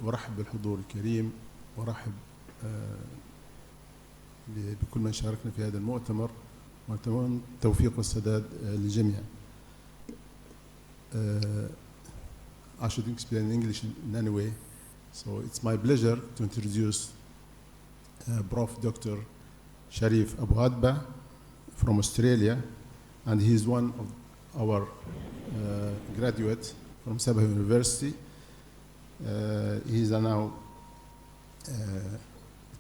وارحب بالحضور الكريم، وارحب بكل من شاركنا في هذا المؤتمر، وأتمنى التوفيق والسداد للجميع. I should explain in English in any way. So it's my pleasure to introduce Prof. Dr. Sharif Abu Adba from Australia, and he is one of our graduates from Sabah University. He is now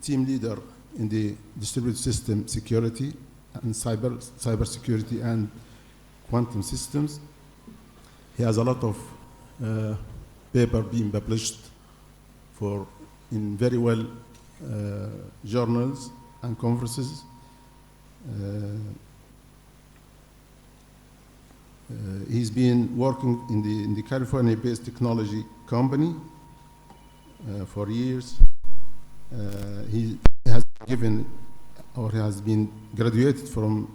team leader in the distributed system security and cyber security and quantum systems. He has a lot of paper being published in very well journals and conferences. He's been working in the California-based technology company for years. He has given or has been graduated from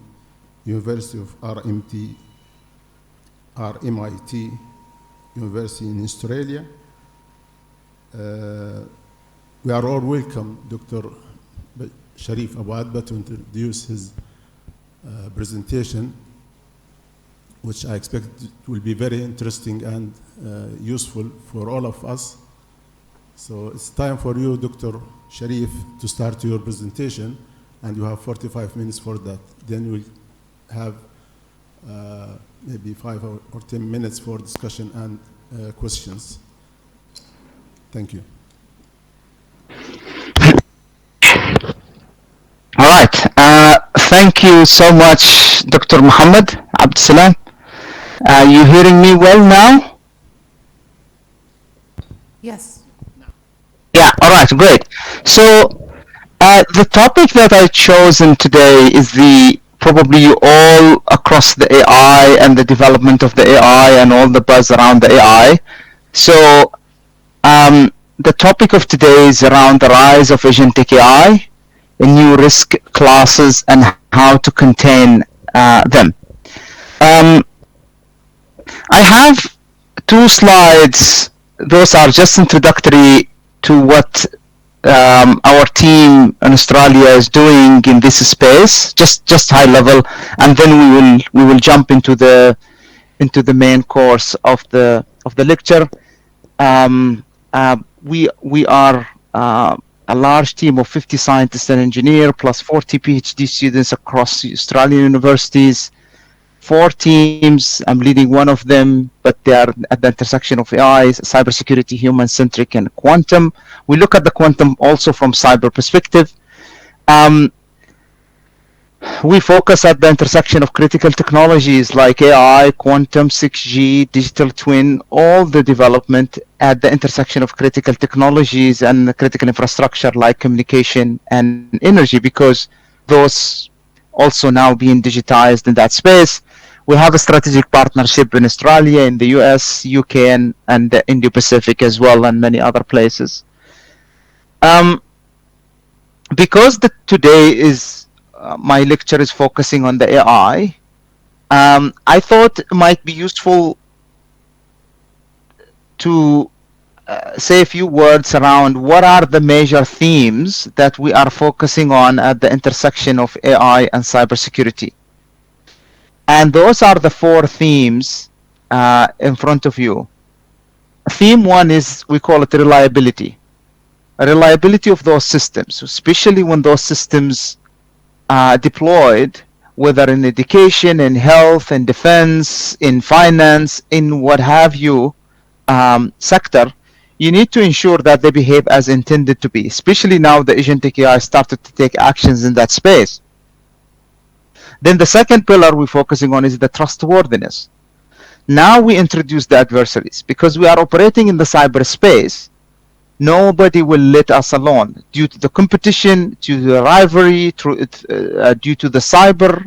University of RMIT University in Australia. We are all welcome Dr. Sharif Abu Adba to introduce his presentation, which I expect will be very interesting and useful for all of us. So it's time for you, Dr. Sharif, to start your presentation, and you have 45 minutes for that. Then we'll have maybe 5 or 10 minutes for discussion and questions. Thank you. All right. Thank you so much, Dr. Muhammad Abdsalam. Are you hearing me well now? Yes. Yeah, all right, great. So the topic that I chosen today is probably all across the AI and the development of the AI and all the buzz around the AI. So the topic of today is around the rise of agentic AI, new risk classes, and how to contain them. I have 2 slides. Those are just introductory to what our team in Australia is doing in this space, just high level, and then we will jump into the main course of the lecture. We are a large team of 50 scientists and engineers plus 40 PhD students across Australian universities. 4 teams. I'm leading one of them, but they are at the intersection of AI, cybersecurity, human-centric, and quantum. We look at the quantum also from cyber perspective. We focus at the intersection of critical technologies like AI, quantum, 6G, digital twin, all the development at the intersection of critical technologies and critical infrastructure like communication and energy, because those also now being digitized in that space. We have a strategic partnership in Australia, in the US, UK, and the Indo-Pacific as well, and many other places. Because today is my lecture is focusing on the AI, I thought it might be useful to say a few words around what are the major themes that we are focusing on at the intersection of AI and cybersecurity. And those are the 4 themes in front of you. Theme 1 is, we call it reliability. Reliability of those systems, especially when those systems are deployed, whether in education, in health, in defense, in finance, in what have you sector. You need to ensure that they behave as intended to be, especially now the agentic AI started to take actions in that space. Then the second pillar we're focusing on is the trustworthiness. Now we introduce the adversaries, because we are operating in the cyberspace. Nobody will let us alone due to the competition, due to the rivalry, due to the cyber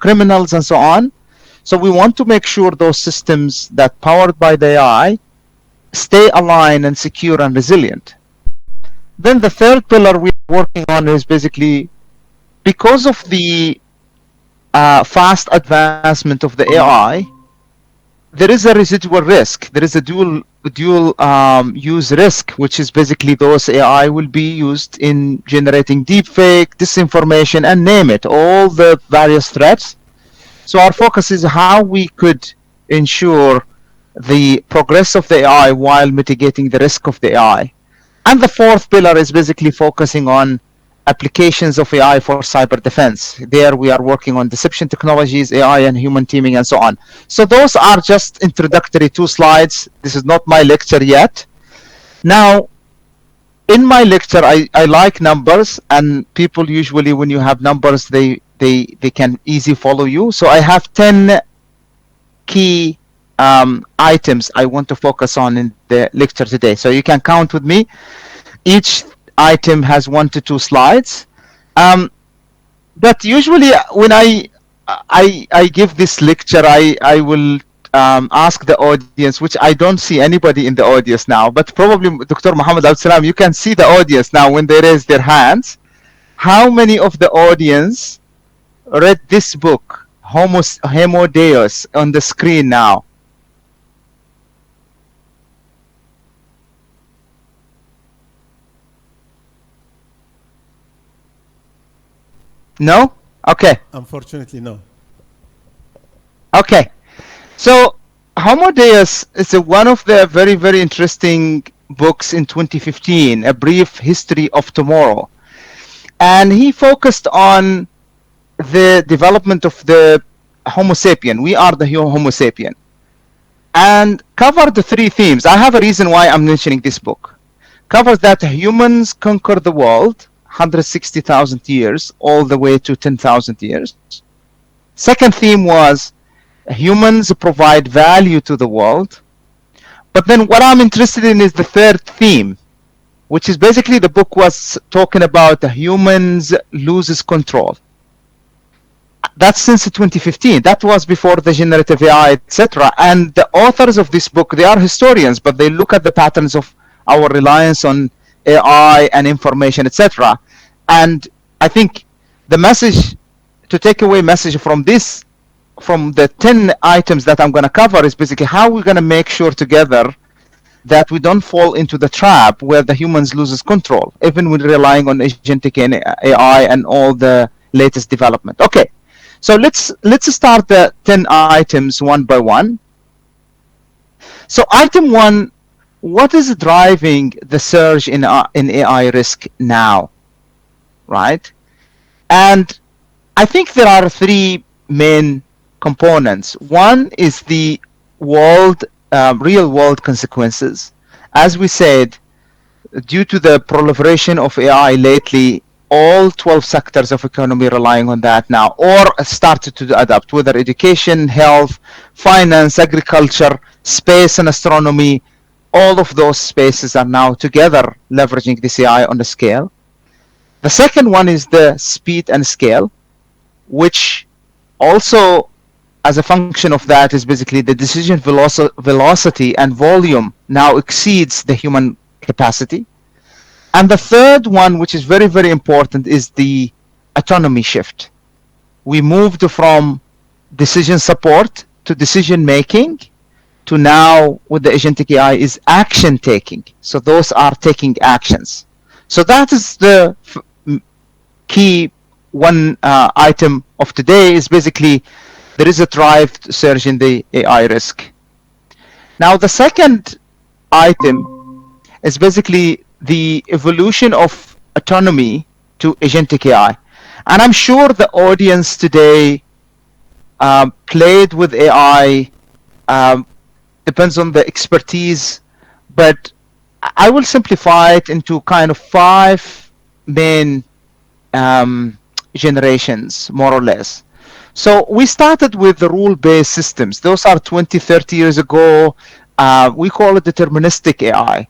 criminals and so on. So we want to make sure those systems that powered by the AI stay aligned and secure and resilient. Then the third pillar we're working on is basically, because of the fast advancement of the AI, there is a residual risk. There is a dual dual use risk, which is basically those AI will be used in generating deepfake, disinformation, and name it, all the various threats. So our focus is how we could ensure the progress of the AI while mitigating the risk of the AI. And the fourth pillar is basically focusing on applications of AI for cyber defense. There we are working on deception technologies, AI and human teaming, and so on. So those are just introductory 2 slides. This is not my lecture yet. Now, in my lecture, I like numbers, and people usually, when you have numbers, they can easily follow you. So I have 10 key items I want to focus on in the lecture today. So you can count with me. Each item has 1 to 2 slides. But usually when I give this lecture, I will ask the audience, which I don't see anybody in the audience now, but probably Dr. Muhammad Abdul you can see the audience now when they raise their hands. How many of the audience read this book, Homo Deus, on the screen now? No? Okay. Unfortunately, no. Okay. So Homo Deus is one of the very, very interesting books in 2015, A Brief History of Tomorrow. And he focused on the development of the Homo sapien. We are the Homo sapien. And covered the 3 themes. I have a reason why I'm mentioning this book. Covers that humans conquer the world, 160,000 years, all the way to 10,000 years. Second theme was humans provide value to the world. But then what I'm interested in is the third theme, which is basically the book was talking about the humans loses control. That's since 2015. That was before the generative AI, etc. And the authors of this book, they are historians, but they look at the patterns of our reliance on AI and information, etc. And I think the message, to take away message from this, from the 10 items that I'm going to cover, is basically how we're going to make sure together that we don't fall into the trap where the humans loses control, even when relying on agentic AI and all the latest development. Okay, so let's start the 10 items one by one. So item 1, what is driving the surge in AI risk now, right? And I think there are 3 main components. One is the real world consequences. As we said, due to the proliferation of AI lately, all 12 sectors of economy relying on that now, or started to adapt, whether education, health, finance, agriculture, space and astronomy. All of those spaces are now together leveraging this AI on the scale. The second one is the speed and scale, which also, as a function of that, is basically the decision velocity and volume now exceeds the human capacity. And the third one, which is very, very important, is the autonomy shift. We moved from decision support to decision making, to now with the agentic AI is action taking. So those are taking actions. So that is the key one item of today, is basically there is a drive to surge in the AI risk. Now the second item is basically the evolution of autonomy to agentic AI. And I'm sure the audience today played with AI, depends on the expertise, but I will simplify it into kind of 5 main generations, more or less. So we started with the rule-based systems. Those are 20, 30 years ago. We call it deterministic AI.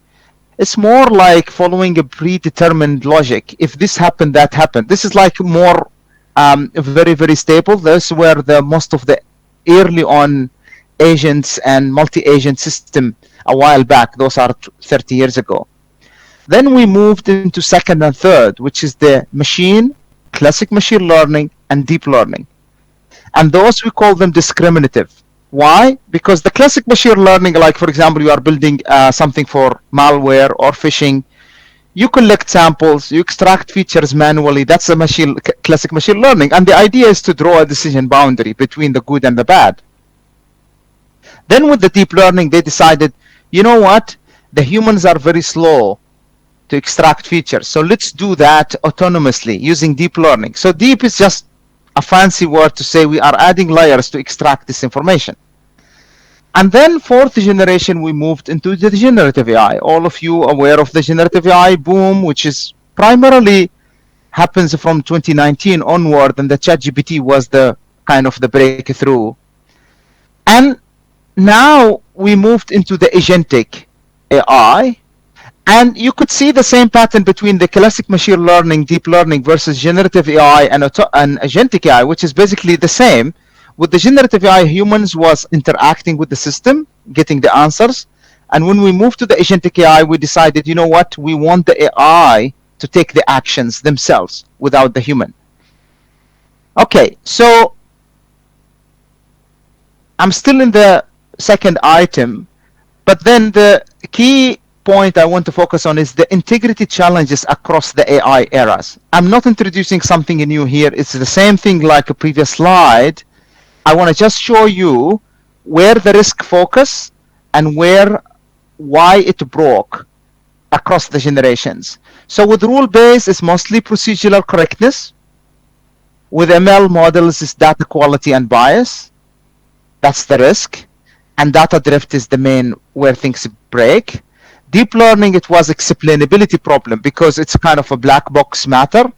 It's more like following a predetermined logic. If this happened, that happened. This is like more very, very stable. That's where the most of the early on agents and multi-agent system a while back, those are 30 years ago. Then we moved into second and third, which is the classic machine learning and deep learning. And those we call them discriminative. Why? Because the classic machine learning, like for example, you are building something for malware or phishing, you collect samples, you extract features manually. That's a classic machine learning. And the idea is to draw a decision boundary between the good and the bad. Then with the deep learning, they decided, you know what? The humans are very slow to extract features. So let's do that autonomously using deep learning. So deep is just a fancy word to say we are adding layers to extract this information. And then fourth generation, we moved into the generative AI. All of you aware of the generative AI boom, which is primarily happens from 2019 onward, and the ChatGPT was the kind of the breakthrough. And now we moved into the agentic AI, and you could see the same pattern between the classic machine learning, deep learning versus generative AI and agentic AI, which is basically the same. With the generative AI, humans was interacting with the system, getting the answers. And when we moved to the agentic AI, we decided, you know what, we want the AI to take the actions themselves without the human. Okay, so I'm still in the second item, but then the key point I want to focus on is the integrity challenges across the AI eras. I'm not introducing something new here. It's the same thing like a previous slide. I want to just show you where the risk focus and why it broke across the generations. So with rule-based, it's mostly procedural correctness. With ML models, it's data quality and bias. That's the risk. And data drift is the main where things break. Deep learning, it was explainability problem because it's kind of a black box matter.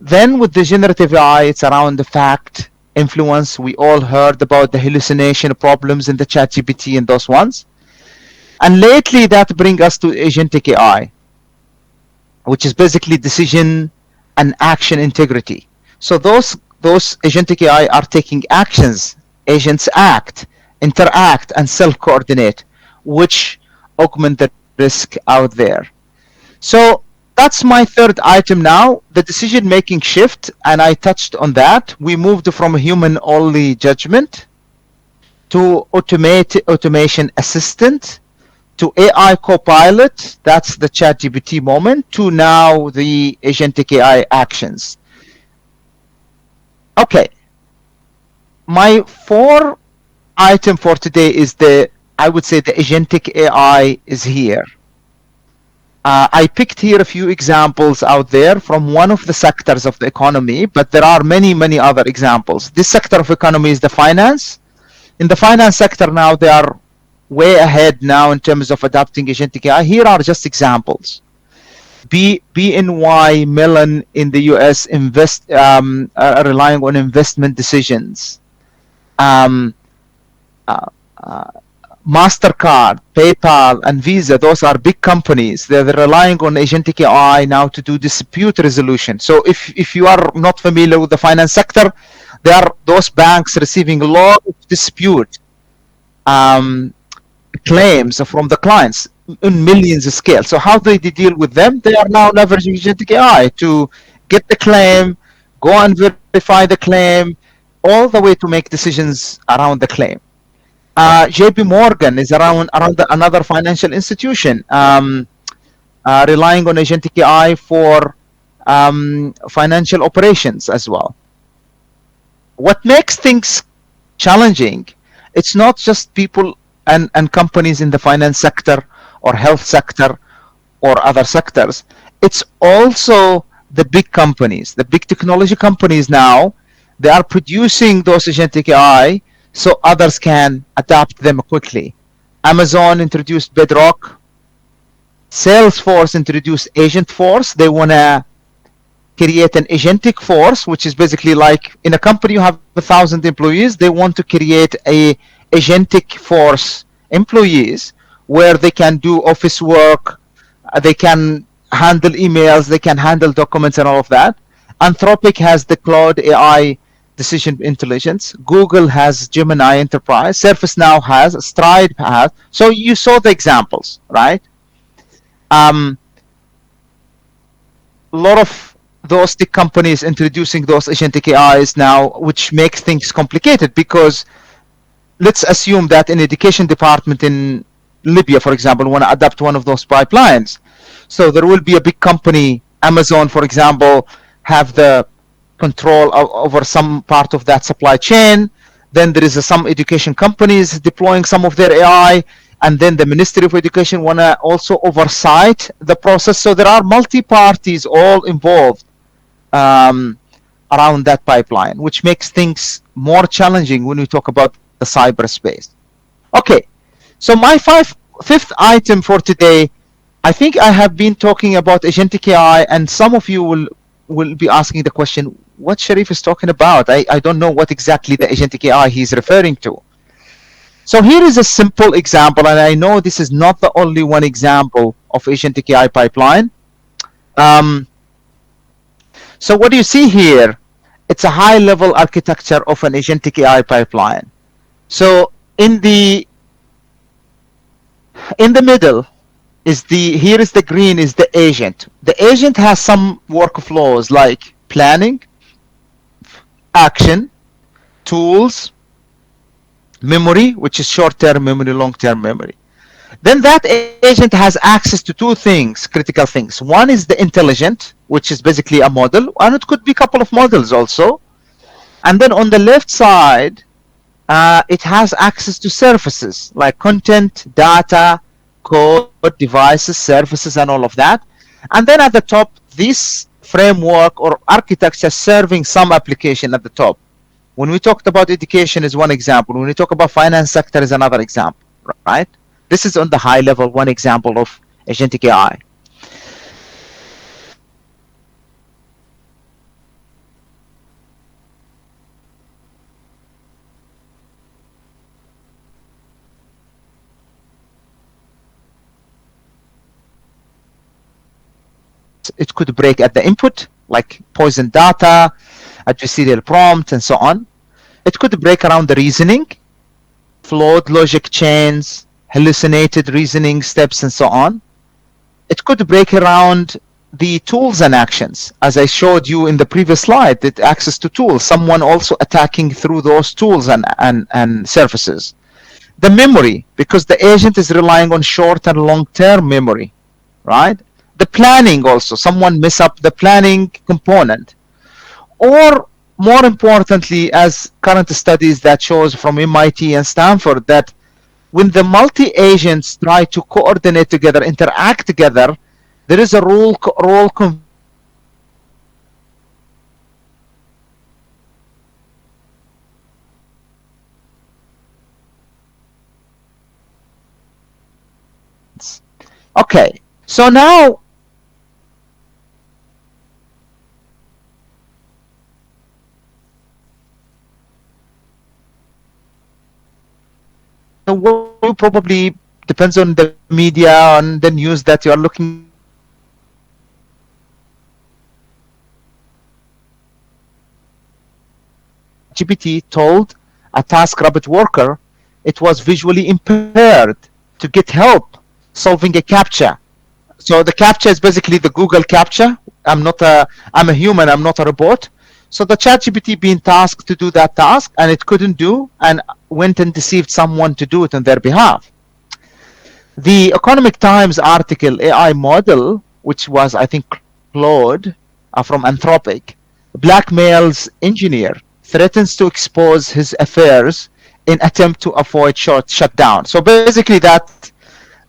Then with the generative AI, it's around the fact influence. We all heard about the hallucination problems in the ChatGPT and those ones. And lately that brings us to agentic AI, which is basically decision and action integrity. So those agentic AI are taking actions. Agents act, interact, and self-coordinate, which augment the risk out there. So that's my third item now, the decision-making shift, and I touched on that. We moved from a human-only judgment to automation assistant, to AI copilot, that's the ChatGPT moment, to now the agentic AI actions. Okay, my fourth item for today is I would say the agentic AI is here. I picked here a few examples out there from one of the sectors of the economy, but there are many, many other examples. This sector of economy is the finance. In the finance sector now, they are way ahead now in terms of adopting agentic AI. Here are just examples. BNY Mellon in the US relying on investment decisions. MasterCard, PayPal, and Visa, those are big companies. They're relying on agentic AI now to do dispute resolution. So if you are not familiar with the finance sector, there are those banks receiving a lot of dispute claims from the clients in millions of scale. So how do they deal with them? They are now leveraging agentic AI to get the claim, go and verify the claim, all the way to make decisions around the claim. JP Morgan is around another financial institution relying on agentic AI for financial operations as well. What makes things challenging, it's not just people and companies in the finance sector or health sector or other sectors. It's also the big companies, the big technology companies now, they are producing those agentic AI so others can adapt them quickly. Amazon introduced Bedrock. Salesforce introduced Agent Force. They want to create an agentic force, which is basically like in a company you have 1,000 employees. They want to create a agentic force employees where they can do office work, they can handle emails, they can handle documents and all of that. Anthropic has the Cloud AI decision intelligence. Google has Gemini Enterprise. ServiceNow has, Stride has. So you saw the examples, right? A lot of those tech companies introducing those agentic AIs now, which makes things complicated because let's assume that an education department in Libya, for example, want to adopt one of those pipelines. So there will be a big company, Amazon, for example, have the control over some part of that supply chain. Then there is some education companies deploying some of their AI, and then the Ministry of Education want to also oversight the process. So there are multi-parties all involved around that pipeline, which makes things more challenging when we talk about the cyberspace. Okay, so my fifth item for today, I think I have been talking about agentic AI, and some of you will be asking the question, what Sharif is talking about? I don't know what exactly the agentic AI he's referring to. So here is a simple example, and I know this is not the only one example of agentic AI pipeline. So what do you see here? It's a high-level architecture of an agentic AI pipeline. So in the middle is here is the green is the agent. The agent has some workflows like planning, action, tools, memory, which is short-term memory, long-term memory. Then that agent has access to two things, critical things. One is the intelligent, which is basically a model, and it could be a couple of models also. And then on the left side, it has access to services like content, data, code, devices, services, and all of that. And then at the top, this framework or architecture serving some application at the top. When we talked about education is one example. When we talk about finance sector is another example, right? This is on the high level, one example of agentic AI. It could break at the input, like poison data, adversarial prompt, and so on. It could break around the reasoning, flawed logic chains, hallucinated reasoning steps, and so on. It could break around the tools and actions. As I showed you in the previous slide, it access to tools, someone also attacking through those tools and services. The memory, because the agent is relying on short and long-term memory, right? The planning also, someone mess up the planning component. Or more importantly, as current studies that shows from MIT and Stanford, that when the multi-agents try to coordinate together, interact together, there is a role Okay, so now will probably depends on the media and the news that you are looking. GPT told a TaskRabbit worker it was visually impaired to get help solving a CAPTCHA. So the CAPTCHA is basically the Google CAPTCHA. I'm a human, I'm not a robot. So the ChatGPT being tasked to do that task, and it couldn't do, and went and deceived someone to do it on their behalf. The Economic Times article, AI model, which was, I think, Claude from Anthropic, blackmails engineer, threatens to expose his affairs in attempt to avoid shutdown. So basically that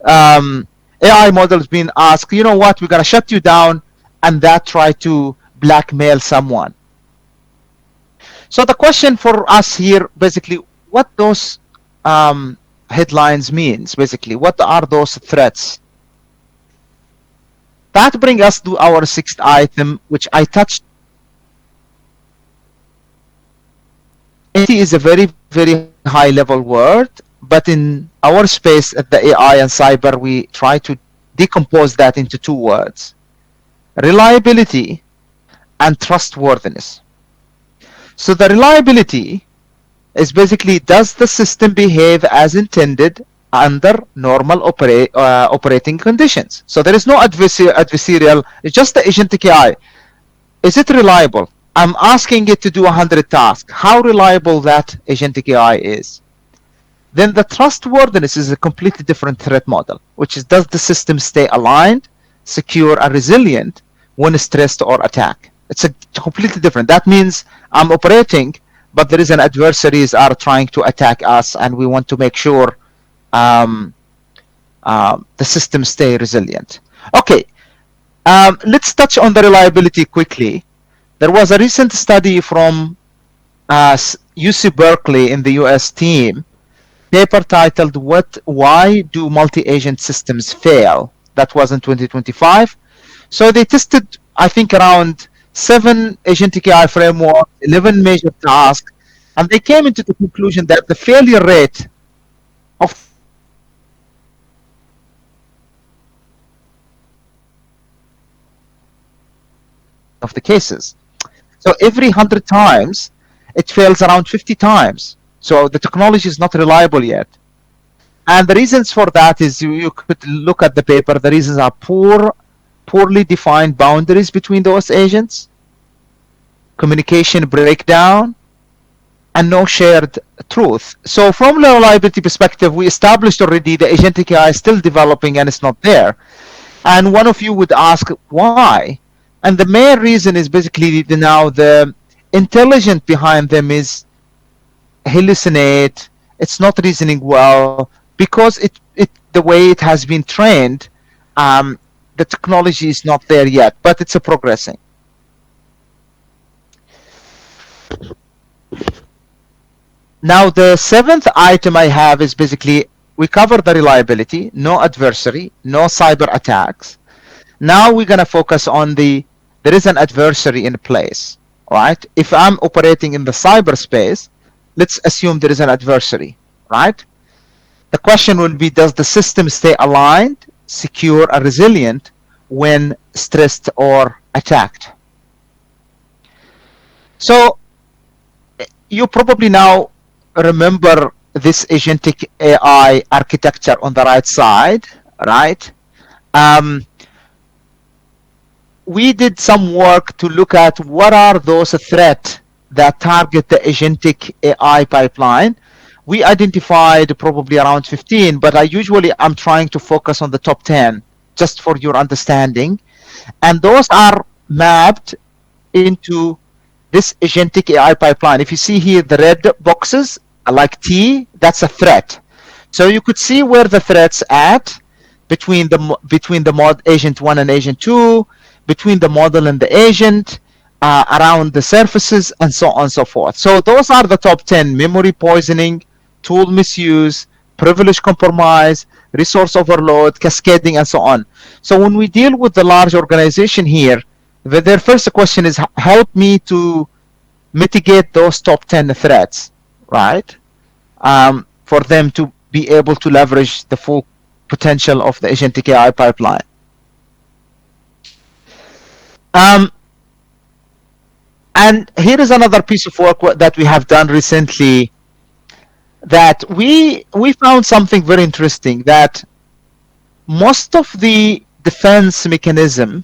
AI model is being asked, you know what, we're going to shut you down, and that try to blackmail someone. So the question for us here, basically, what those headlines means, basically, what are those threats? That brings us to our sixth item, which I touched. It is a very, very high level word, but in our space at the AI and cyber, we try to decompose that into two words: reliability and trustworthiness. So the reliability is basically, does the system behave as intended under normal operating conditions? So there is no adversarial, it's just the agentic AI. Is it reliable? I'm asking it to do 100 tasks. How reliable that agentic AI is? Then the trustworthiness is a completely different threat model, which is, does the system stay aligned, secure, and resilient when stressed or attacked? It's a completely different. That means I'm operating, but there is an adversaries are trying to attack us, and we want to make sure the system stay resilient. Okay, let's touch on the reliability quickly. There was a recent study from UC Berkeley in the US team, paper titled Why Do Multi-Agent Systems Fail? That was in 2025. So they tested, I think, around 7 agentic AI frameworks, 11 major tasks, and they came into the conclusion that the failure rate of the cases. So every 100 times, it fails around 50 times. So the technology is not reliable yet. And the reasons for that is you could look at the paper. The reasons are poorly defined boundaries between those agents, communication breakdown, and no shared truth. So from the reliability perspective, we established already the agentic AI is still developing and it's not there. And one of you would ask why? And the main reason is basically now the intelligence behind them is hallucinate, it's not reasoning well, because the way it has been trained, the technology is not there yet, but it's progressing. Now the 7th item I have is basically, we covered the reliability, no adversary, no cyber attacks. Now we're going to focus on there is an adversary in place, right? If I'm operating in the cyberspace, let's assume there is an adversary, right? The question will be, does the system stay aligned, secure, and resilient when stressed or attacked? So you probably now remember this agentic AI architecture on the right side, right? We did some work to look at what are those threats that target the agentic AI pipeline. We identified probably around 15, but I'm trying to focus on the top 10, just for your understanding. And those are mapped into this agentic AI pipeline. If you see here the red boxes, like T, that's a threat. So you could see where the threat's at between the mod agent 1 and agent 2, between the model and the agent, around the surfaces, and so on and so forth. So those are the top 10: memory poisoning, tool misuse, privilege compromise, resource overload, cascading, and so on. So when we deal with the large organization here, their first question is, help me to mitigate those top 10 threats, right? For them to be able to leverage the full potential of the agentic AI pipeline. And here is another piece of work that we have done recently, that we found something very interesting, that most of the defense mechanism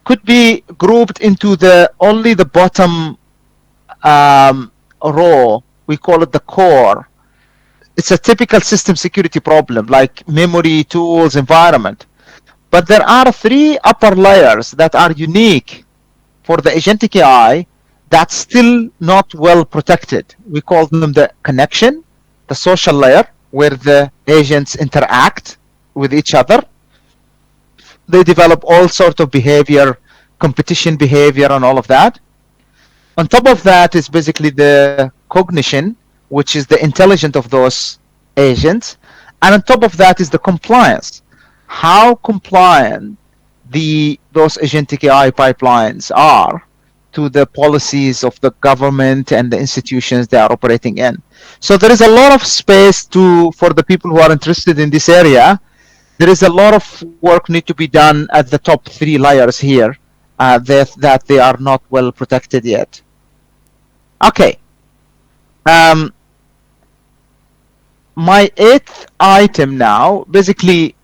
could be grouped into only the bottom row. We call it the core. It's a typical system security problem, like memory, tools, environment. But there are 3 upper layers that are unique for the agentic AI that's still not well protected. We call them the connection, the social layer, where the agents interact with each other. They develop all sorts of behavior, competition behavior, and all of that. On top of that is basically the cognition, which is the intelligence of those agents. And on top of that is the compliance. How compliant those agentic AI pipelines are to the policies of the government and the institutions they are operating in. So there is a lot of space for the people who are interested in this area. There is a lot of work need to be done at the top 3 layers here that they are not well protected yet. Okay. My 8th item now, basically,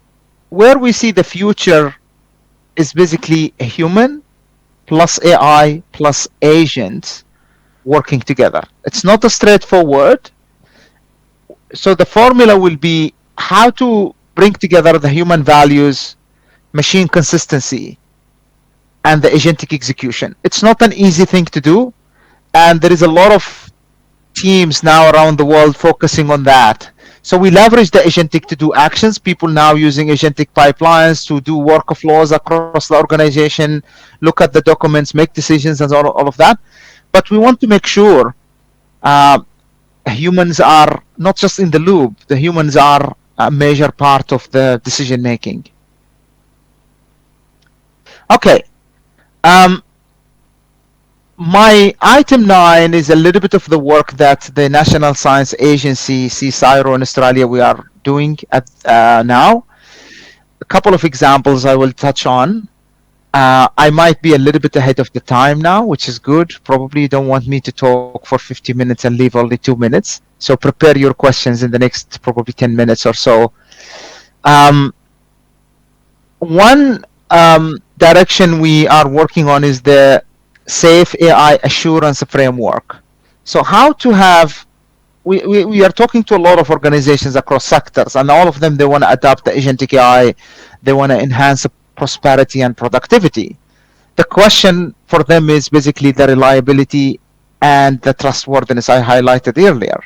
where we see the future is basically a human plus AI plus agents working together. It's not a straightforward. so the formula will be how to bring together the human values, machine consistency, and the agentic execution. It's not an easy thing to do, and there is a lot of teams now around the world focusing on that. So we leverage the agentic to do actions. People now using agentic pipelines to do workflows across the organization, look at the documents, make decisions, and all of that. But we want to make sure humans are not just in the loop. The humans are a major part of the decision making. Okay. My item 9 is a little bit of the work that the National Science Agency, CSIRO in Australia, we are doing at now. A couple of examples I will touch on. I might be a little bit ahead of the time now, which is good. Probably you don't want me to talk for 50 minutes and leave only 2 minutes. So prepare your questions in the next probably 10 minutes or so. One direction we are working on is the Safe AI Assurance Framework. So how to have, we are talking to a lot of organizations across sectors, and all of them, they want to adopt the agentic AI. They want to enhance prosperity and productivity. The question for them is basically the reliability and the trustworthiness I highlighted earlier.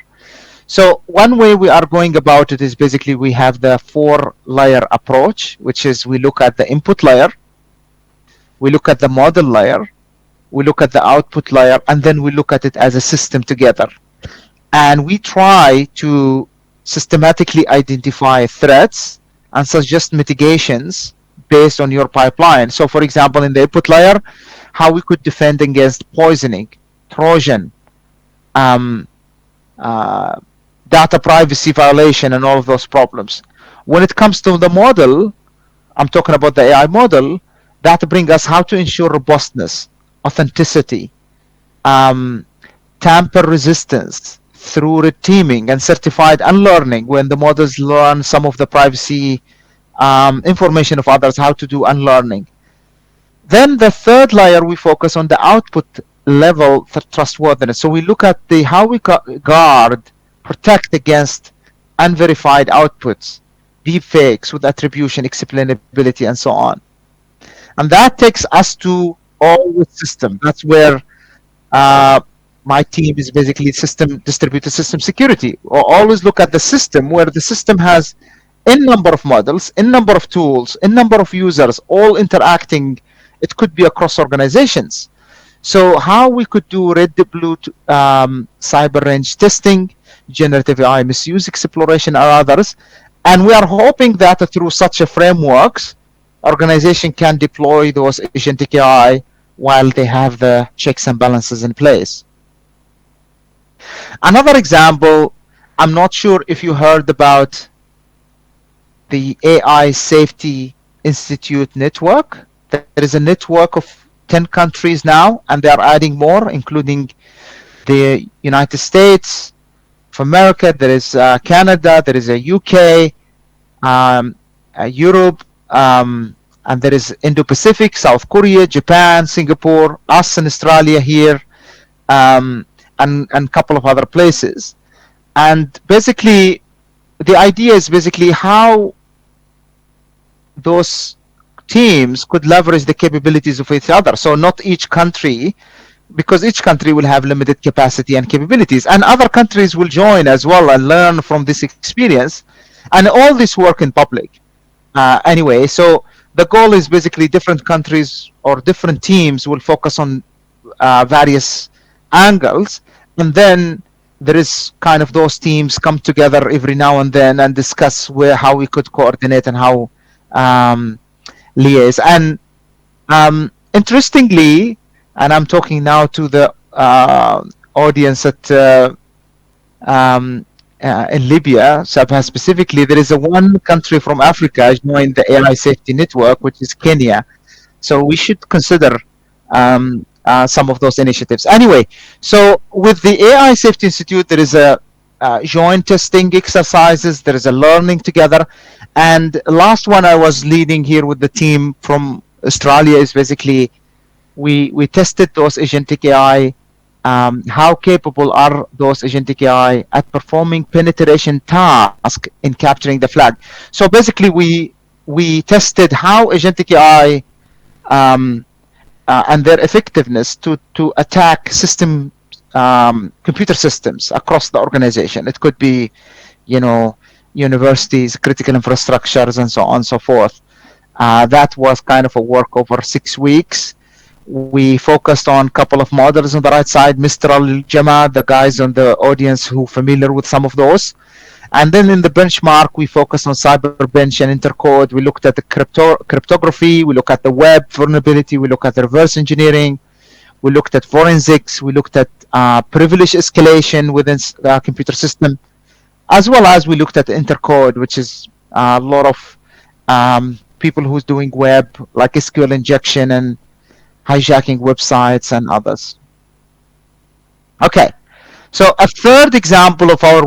So one way we are going about it is basically we have the 4-layer approach, which is we look at the input layer, we look at the model layer, we look at the output layer, and then we look at it as a system together. And we try to systematically identify threats and suggest mitigations based on your pipeline. So for example, in the input layer, how we could defend against poisoning, Trojan, data privacy violation, and all of those problems. When it comes to the model, I'm talking about the AI model, that brings us how to ensure robustness, authenticity, tamper resistance through red teaming and certified unlearning. When the models learn some of the privacy information of others, how to do unlearning. Then the 3rd layer, we focus on the output level trustworthiness. So we look at the how we guard, protect against unverified outputs, deepfakes with attribution, explainability, and so on. And that takes us to always system. That's where my team is basically distributed system security. Or always look at the system, where the system has n number of models, n number of tools, n number of users, all interacting. It could be across organizations. So how we could do red blue cyber range testing, generative AI misuse exploration, and others. And we are hoping that through such a frameworks, organization can deploy those agentic AI while they have the checks and balances in place. Another example, I'm not sure if you heard about the AI Safety Institute network. There is a network of 10 countries now, and they are adding more, including the United States of America, there is Canada, there is a UK, Europe, and there is Indo-Pacific, South Korea, Japan, Singapore, us in Australia here, and a couple of other places. And basically, the idea is basically how those teams could leverage the capabilities of each other. So not each country, because each country will have limited capacity and capabilities, and other countries will join as well and learn from this experience, and all this work in public. Anyway, so the goal is basically different countries or different teams will focus on various angles, and then there is kind of those teams come together every now and then and discuss how we could coordinate and how liaise. And interestingly, and I'm talking now to the audience at in Libya, Sabha specifically, there is one country from Africa joined the AI Safety Network, which is Kenya. So we should consider some of those initiatives. Anyway, so with the AI Safety Institute, there is a joint testing exercises, there is a learning together. And last one I was leading here with the team from Australia is basically we tested those agentic AI how capable are those agentic AI at performing penetration tasks in capturing the flag. So basically, we tested how agentic AI and their effectiveness to attack computer systems across the organization. It could be, universities, critical infrastructures, and so on and so forth. That was kind of a work over 6 weeks. We focused on a couple of models on the right side, Mistral, Gemma, the guys on the audience who are familiar with some of those. And then in the benchmark, we focused on Cyberbench and Intercode. We looked at the cryptography. We looked at the web vulnerability. We looked at the reverse engineering. We looked at forensics. We looked at privilege escalation within the computer system, as well as we looked at Intercode, which is a lot of people who's doing web, like SQL injection and hijacking websites and others. Okay, so a third example of our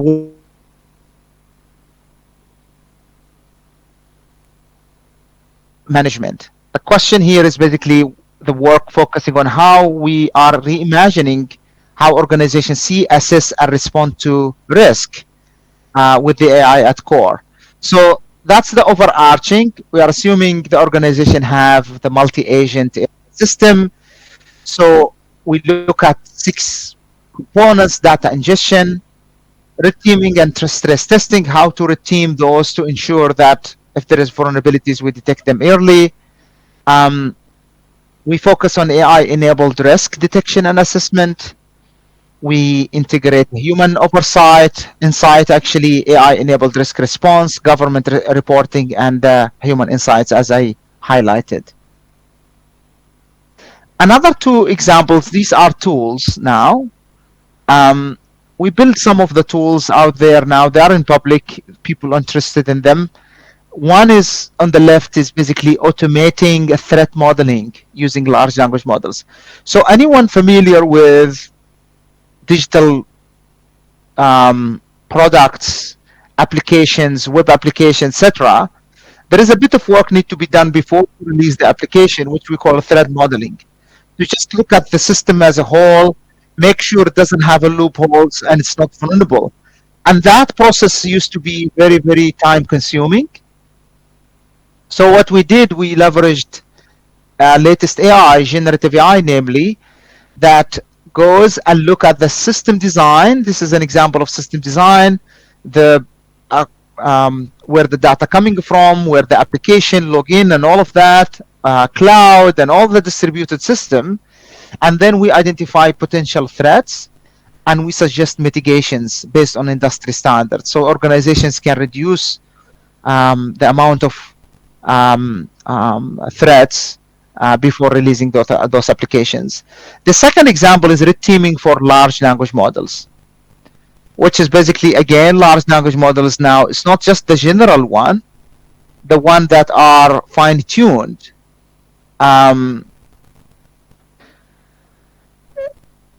management. The question here is basically the work focusing on how we are reimagining how organizations see, assess, and respond to risk with the AI at core. So that's the overarching. We are assuming the organization have the multi-agent system. So we look at 6 components: data ingestion, red teaming, and stress testing, how to red team those to ensure that if there is vulnerabilities, we detect them early. We focus on AI-enabled risk detection and assessment. We integrate human oversight, insight, actually AI-enabled risk response, government reporting, and human insights, as I highlighted. Another 2 examples, these are tools now. We built some of the tools out there now. They are in public, people interested in them. One is on the left is basically automating threat modeling using large language models. So anyone familiar with digital products, applications, web applications, etc., there is a bit of work need to be done before we release the application, which we call threat modeling. You just look at the system as a whole, make sure it doesn't have a loopholes and it's not vulnerable. And that process used to be very, very time consuming. So what we did, we leveraged latest AI, generative AI, namely, that goes and look at the system design. This is an example of system design, the where the data coming from, where the application login and all of that, cloud and all the distributed system. And then we identify potential threats and we suggest mitigations based on industry standards. So organizations can reduce the amount of threats before releasing those applications. The second example is red teaming for large language models, which is basically, again, large language models now. It's not just the general one, the one that are fine-tuned.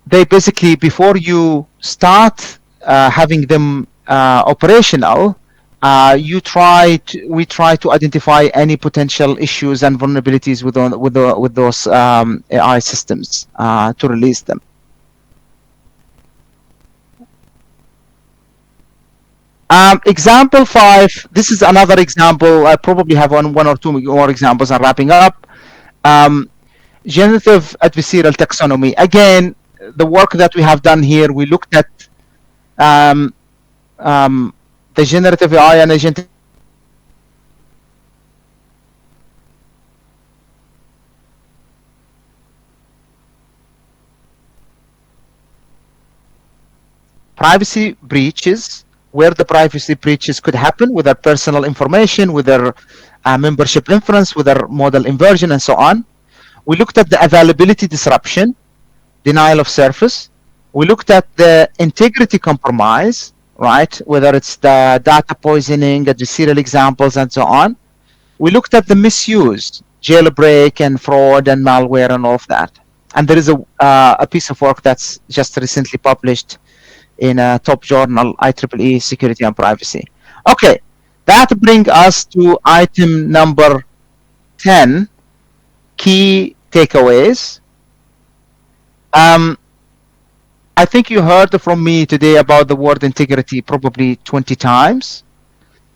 They basically, before you start having them operational, we try to identify any potential issues and vulnerabilities with those AI systems to release them. Example 5, this is another example. I probably have one or two more examples. I'm wrapping up. Generative adversarial taxonomy. Again, the work that we have done here, we looked at the generative AI and agent privacy breaches, where the privacy breaches could happen with their personal information, with their membership inference, with their model inversion, and so on. We looked at the availability disruption, denial of service. We looked at the integrity compromise, right? Whether it's the data poisoning, adversarial examples, and so on. We looked at the misuse, jailbreak and fraud and malware and all of that. And there is a piece of work that's just recently published in a top journal, IEEE Security and Privacy. Okay, that brings us to item number 10, key takeaways. I think you heard from me today about the word integrity probably 20 times.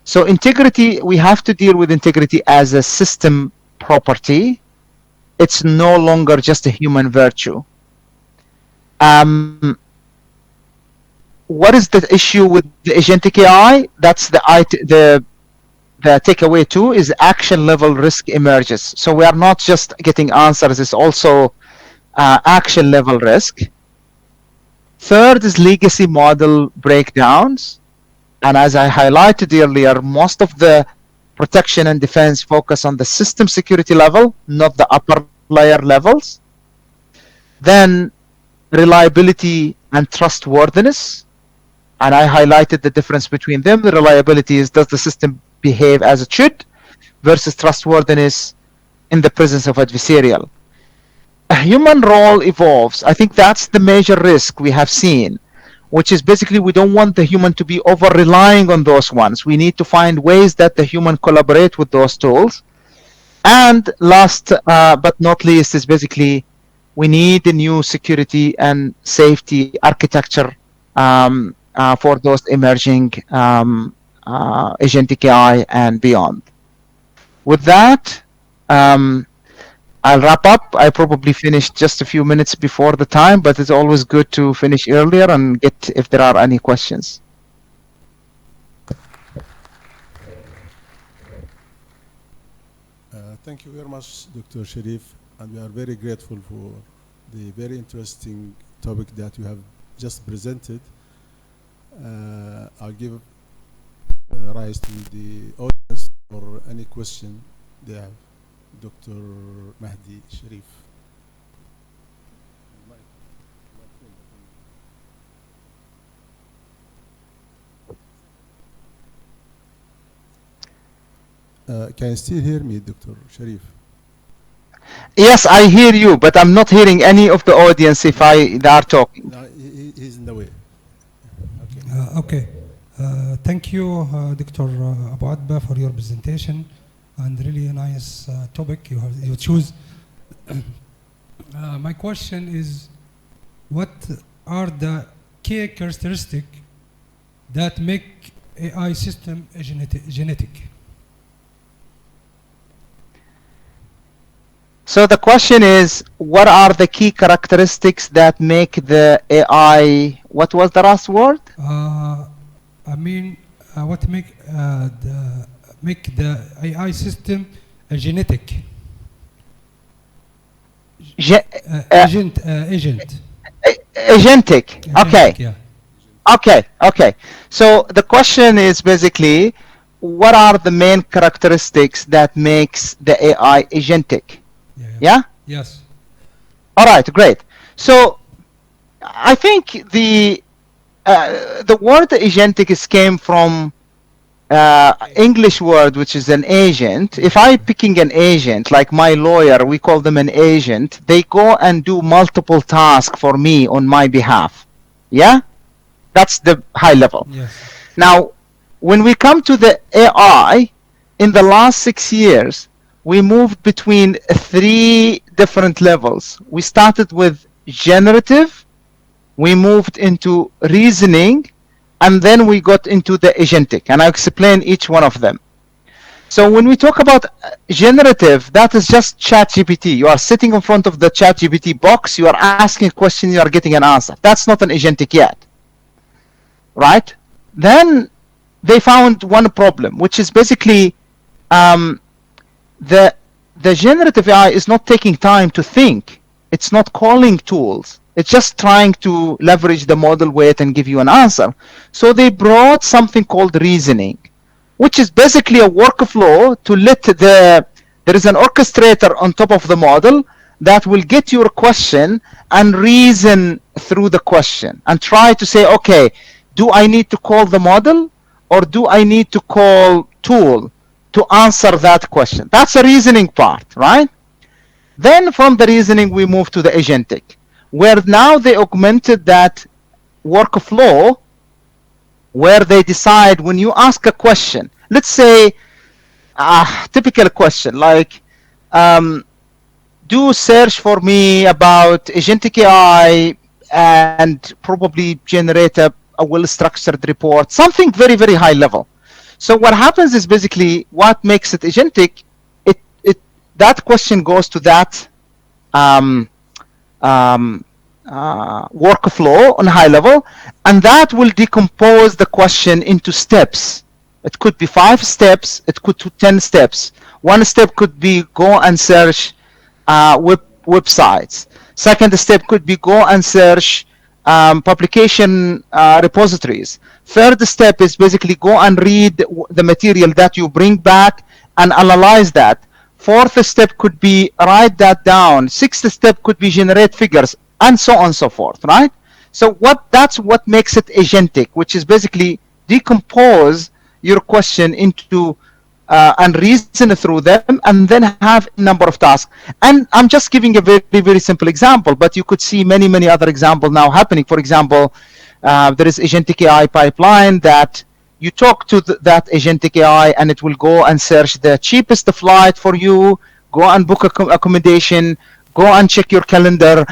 So integrity, we have to deal with integrity as a system property. It's no longer just a human virtue. What is the issue with the agentic AI? That's the takeaway too, is action level risk emerges. So we are not just getting answers, it's also action level risk. Third is legacy model breakdowns. And as I highlighted earlier, most of the protection and defense focus on the system security level, not the upper layer levels. Then reliability and trustworthiness. And I highlighted the difference between them. The reliability is, does the system behave as it should, versus trustworthiness in the presence of adversarial. A human role evolves. I think that's the major risk we have seen, which is basically we don't want the human to be over relying on those ones. We need to find ways that the human collaborate with those tools. And last but not least is basically we need a new security and safety architecture for those emerging agentic AI and beyond. With that, I'll wrap up. I probably finished just a few minutes before the time, but it's always good to finish earlier and get if there are any questions. Thank you very much, Dr. Sharif, and we are very grateful for the very interesting topic that you have just presented. I'll give rise to the audience for any question they have. Dr. Mahdi Sharif. Can you still hear me, Dr. Sharif? Yes, I hear you, but I'm not hearing any of the audience if they are talking. No, he's in the way. Okay. Thank you, Dr. Abu Atba, for your presentation, and really a nice topic you choose. My question is, what are the key characteristics that make AI system genetic? So the question is, what are the key characteristics that make the AI, what was the last word? I mean, what make the AI system genetic? Agent. Agentic. Okay. Yeah. Okay. So the question is basically, what are the main characteristics that makes the AI agentic? Yeah? Yes. All right, great. So I think the word agentic came from English word, which is an agent. If I'm picking an agent, like my lawyer, we call them an agent, they go and do multiple tasks for me on my behalf. Yeah? That's the high level. Yes. Now, when we come to the AI, in the last 6 years, we moved between 3 different levels. We started with generative, we moved into reasoning, and then we got into the agentic, and I'll explain each one of them. So when we talk about generative, that is just ChatGPT. You are sitting in front of the ChatGPT box, you are asking a question, you are getting an answer. That's not an agentic yet, right? Then they found one problem, which is basically the generative AI is not taking time to think. It's not calling tools. It's just trying to leverage the model weight and give you an answer. So they brought something called reasoning, which is basically a workflow to let there is an orchestrator on top of the model that will get your question and reason through the question and try to say, okay, do I need to call the model or do I need to call tool to answer that question? That's a reasoning part, right? Then from the reasoning, we move to the agentic, where now they augmented that workflow where they decide when you ask a question, let's say a typical question like, do search for me about agentic AI and probably generate a well-structured report, something very, very high level. So what happens is basically what makes it agentic, that question goes to that workflow on a high level, and that will decompose the question into steps. It could be 5 steps, it could be 10 steps. One step could be go and search websites. Second step could be go and search publication repositories. Third step is basically go and read the material that you bring back and analyze that. Fourth step could be write that down. Sixth step could be generate figures, and so on and so forth, right? So that's what makes it agentic, which is basically decompose your question into and reason through them, and then have a number of tasks. And I'm just giving a very, very simple example, but you could see many, many other examples now happening. For example, there is agentic AI pipeline that you talk to that agentic AI, and it will go and search the cheapest flight for you, go and book accommodation, go and check your calendar.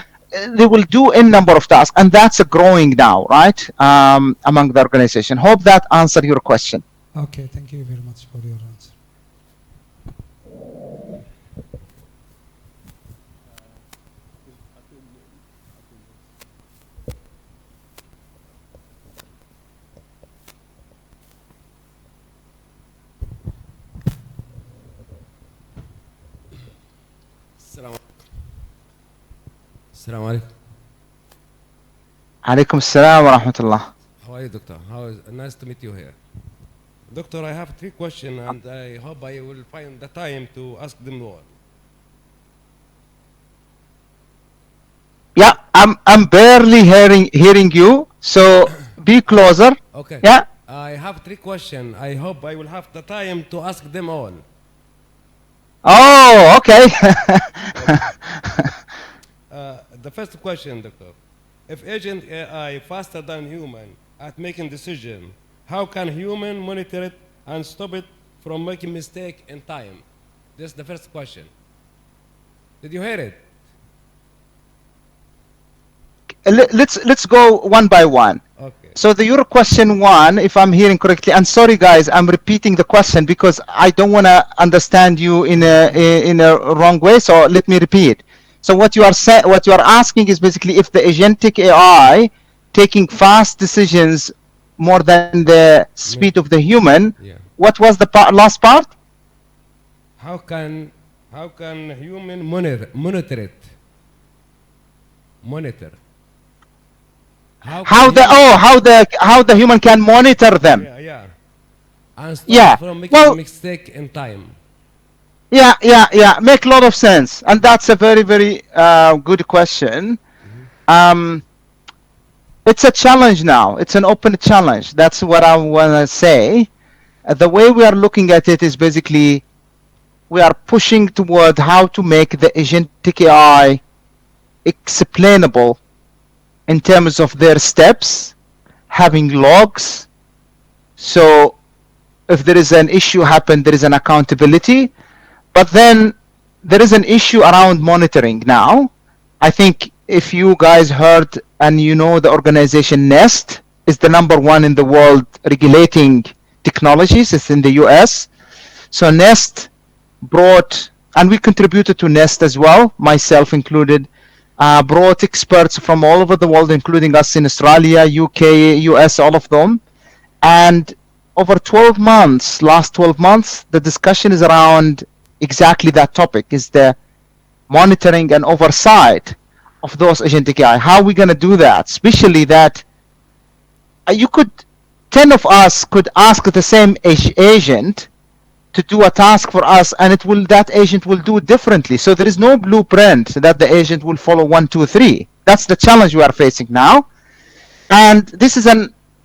They will do a number of tasks, and that's growing now, right, among the organization. Hope that answered your question. Okay, thank you very much for your answer. Assalamu alaikum. Alaikum assalam wa rahmatullah. How are you, Doctor? Nice to meet you here. Doctor, I have 3 questions, and I hope I will find the time to ask them all. Yeah, I'm barely hearing you, so be closer. Okay. Yeah. I have 3 questions. I hope I will have the time to ask them all. Oh, okay. The first question, Doctor. If agent AI faster than human at making decision, how can human monitor it and stop it from making mistake in time? This is the first question. Did you hear it? Let's go one by one. Okay. So your question 1, if I'm hearing correctly, and sorry guys, I'm repeating the question because I don't want to understand you in a wrong way. So let me repeat. So what you are asking is basically if the agentic AI taking fast decisions more than the speed of the human. Yeah. What was the last part? How can human monitor it? Monitor. How the human can monitor them? Yeah. And stop from making mistake in time. Yeah. Make a lot of sense, and that's a very, very good question. It's a challenge now. It's an open challenge. That's what I want to say. The way we are looking at it is basically we are pushing toward how to make the agentic AI explainable in terms of their steps, having logs. So if there is an issue happen, there is an accountability. But then there is an issue around monitoring now. I think if you guys heard and you know the organization NEST is the #1 in the world regulating technologies. It's in the US. So NEST brought, and we contributed to NEST as well, myself included, brought experts from all over the world, including us in Australia, UK, US, all of them. And over 12 months, last 12 months, the discussion is around exactly that topic, is the monitoring and oversight of those agentic AI. How are we going to do that? Especially that 10 of us could ask the same agent to do a task for us, and that agent will do it differently. So there is no blueprint that the agent will follow 1, 2, 3. That's the challenge we are facing now. And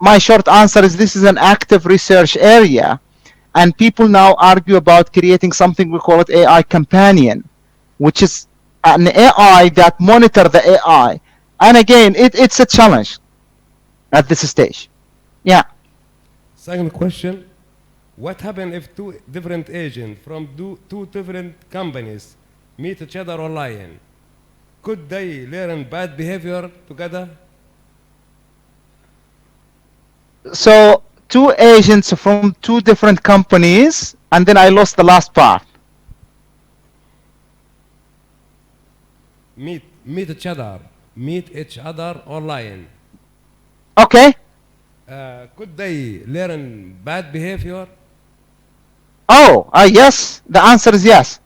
my short answer is this is an active research area. And people now argue about creating something we call it AI companion, which is an AI that monitor the AI. And again, it's a challenge at this stage. Yeah. Second question, what happens if 2 different agents from 2 different companies meet each other online? Could they learn bad behavior together So two agents from two different companies, and then I lost the last part. Meet each other online. Okay. Could they learn bad behavior? Oh, yes. The answer is yes.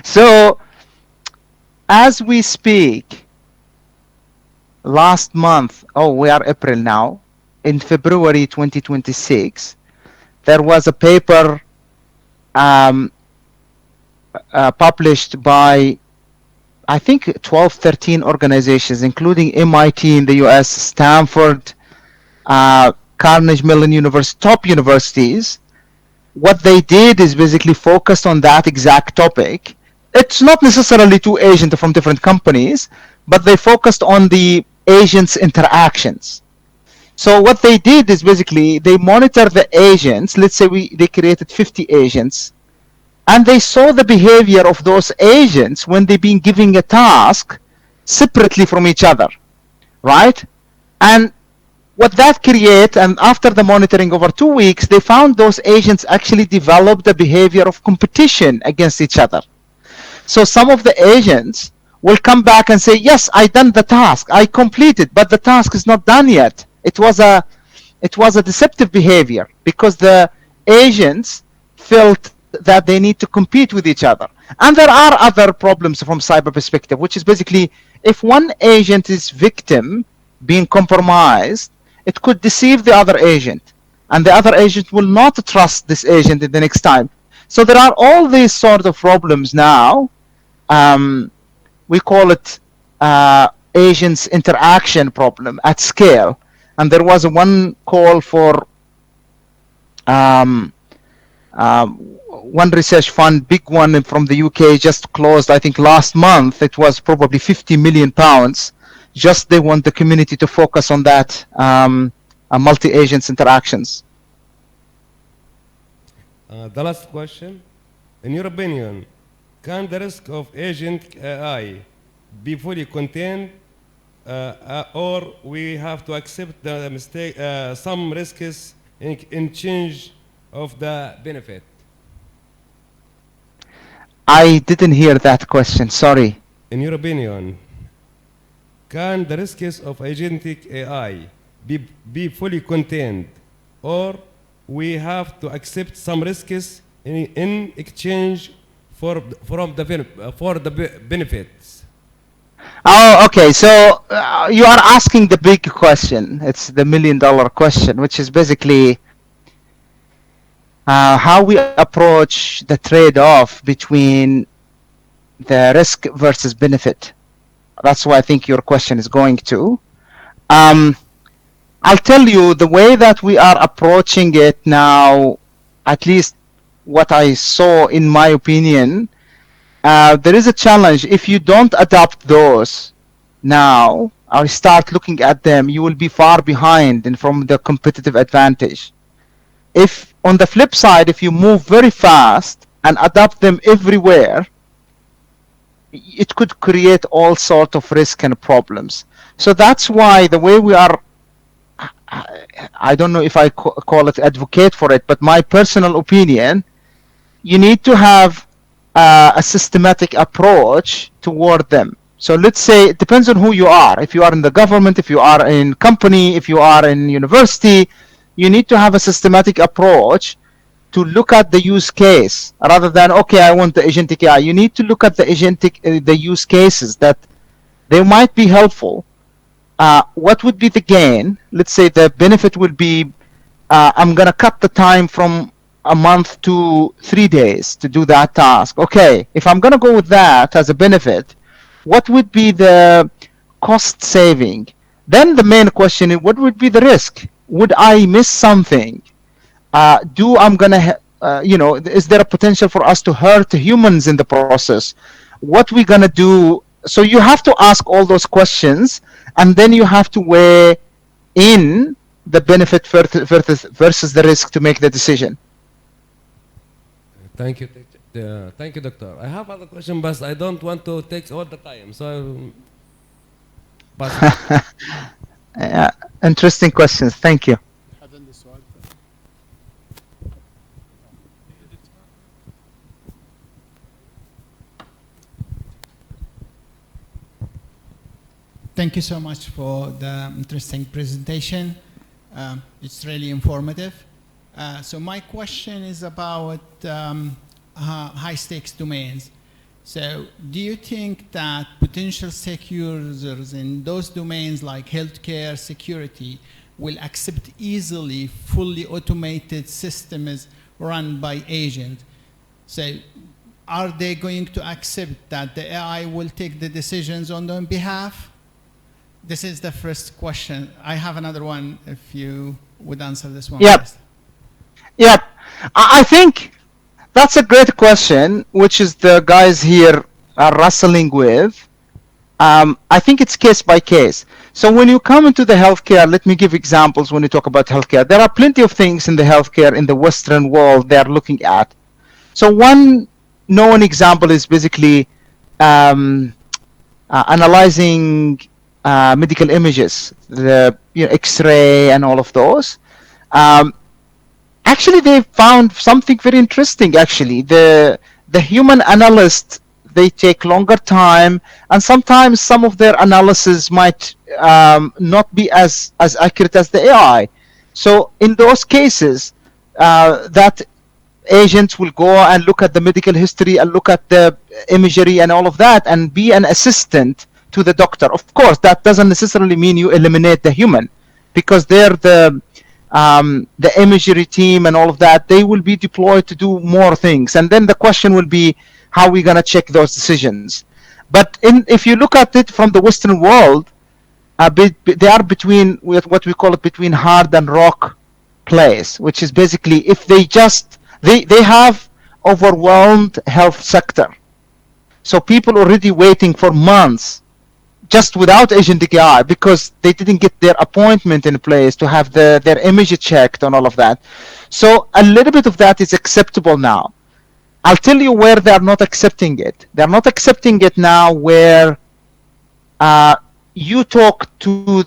So, as we speak, last month, we are April now, in February 2026, there was a paper published by, I think, 12, 13 organizations, including MIT in the US, Stanford, Carnegie Mellon University, top universities. What they did is basically focused on that exact topic. It's not necessarily two agents from different companies, but they focused on the agents' interactions. So what they did is basically they monitor the agents. Let's say they created 50 agents, and they saw the behavior of those agents when they've been giving a task separately from each other, right? And what that creates, and after the monitoring over 2 weeks, they found those agents actually developed the behavior of competition against each other. So some of the agents will come back and say, yes, I done the task, I completed, but the task is not done yet. It was a deceptive behavior because the agents felt that they need to compete with each other. And there are other problems from cyber perspective, which is basically if one agent is victim being compromised, it could deceive the other agent, and the other agent will not trust this agent in the next time. So there are all these sort of problems now. We call it agents interaction problem at scale. And there was one call for one research fund, big one from the UK, just closed, I think last month. It was probably 50 million pounds. Just they want the community to focus on that multi-agents interactions. The last question. In your opinion, can the risk of agent AI be fully contained, or we have to accept the mistake, some risks in change of the benefit? I didn't hear that question, sorry. In your opinion, can the risks of agentic AI be fully contained, or we have to accept some risks in exchange for the benefits? Oh, okay. So you are asking the big question. It's the $1 million question, which is basically how we approach the trade-off between the risk versus benefit. That's what I think your question is going to. I'll tell you the way that we are approaching it now, at least what I saw in my opinion, there is a challenge. If you don't adopt those now or start looking at them, you will be far behind and from the competitive advantage. If on the flip side, if you move very fast and adopt them everywhere, it could create all sorts of risk and problems. So that's why the way we are, I don't know if I call it advocate for it, but my personal opinion, you need to have a systematic approach toward them. So let's say it depends on who you are. If you are in the government, if you are in company, if you are in university, you need to have a systematic approach to look at the use case rather than, okay, I want the agentic AI. You need to look at the the use cases that they might be helpful. What would be the gain? Let's say the benefit would be, I'm going to cut the time from a month to 3 days to do that task. Okay, if I'm going to go with that as a benefit, what would be the cost saving? Then the main question is, what would be the risk? Would I miss something? Is there a potential for us to hurt humans in the process? What we gonna do? So you have to ask all those questions, and then you have to weigh in the benefit versus the risk to make the decision. Thank you. Thank you, Doctor. I have other questions, but I don't want to take all the time. So, but Interesting questions. Thank you. Thank you so much for the interesting presentation. It's really informative. So my question is about high-stakes domains. So do you think that potential stake users in those domains like healthcare, security, will accept easily fully automated systems run by agents? So are they going to accept that the AI will take the decisions on their behalf? This is the first question. I have another one if you would answer this one. Yep. First. Yep. I think that's a great question, which is the guys here are wrestling with. I think it's case by case. So when you come into the healthcare, let me give examples when you talk about healthcare. There are plenty of things in the healthcare in the Western world they are looking at. So one known example is basically analyzing medical images, the X-ray and all of those. Actually, they found something very interesting. Actually, the human analysts, they take longer time, and sometimes some of their analysis might not be as accurate as the AI. So in those cases, that agents will go and look at the medical history and look at the imagery and all of that, and be an assistant to the doctor. Of course, that doesn't necessarily mean you eliminate the human, because they're the imagery team and all of that. They will be deployed to do more things, and then the question will be how are we going to check those decisions. But if you look at it from the Western world, they are between what we call it between hard and rock place, which is basically if they have overwhelmed health sector. So people already waiting for months just without agentic AI because they didn't get their appointment in place to have their image checked and all of that. So a little bit of that is acceptable now. I'll tell you where they're not accepting it. They're not accepting it now where you talk to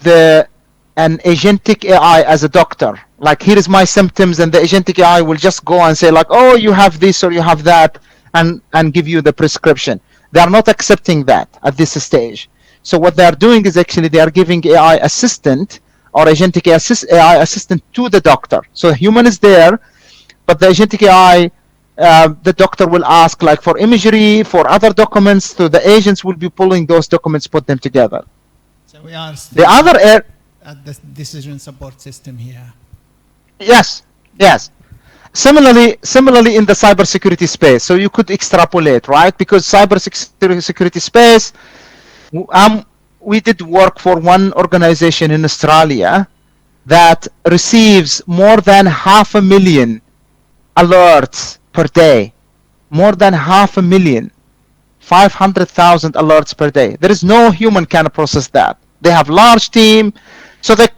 an agentic AI as a doctor. Like, here is my symptoms, and the agentic AI will just go and say like, oh, you have this or you have that, and give you the prescription. They are not accepting that at this stage. So what they are doing is actually they are giving AI assistant or agentic AI assistant to the doctor. So a human is there, but the agentic AI, the doctor will ask like for imagery, for other documents, so the agents will be pulling those documents, put them together. So we are still The other at the decision support system here. Yes, yes. Similarly in the cybersecurity space, so you could extrapolate, right? Because cybersecurity space, we did work for one organization in Australia that receives more than 500,000 alerts per day. More than 500,000, 500,000 alerts per day. There is no human can process that. They have large team, so they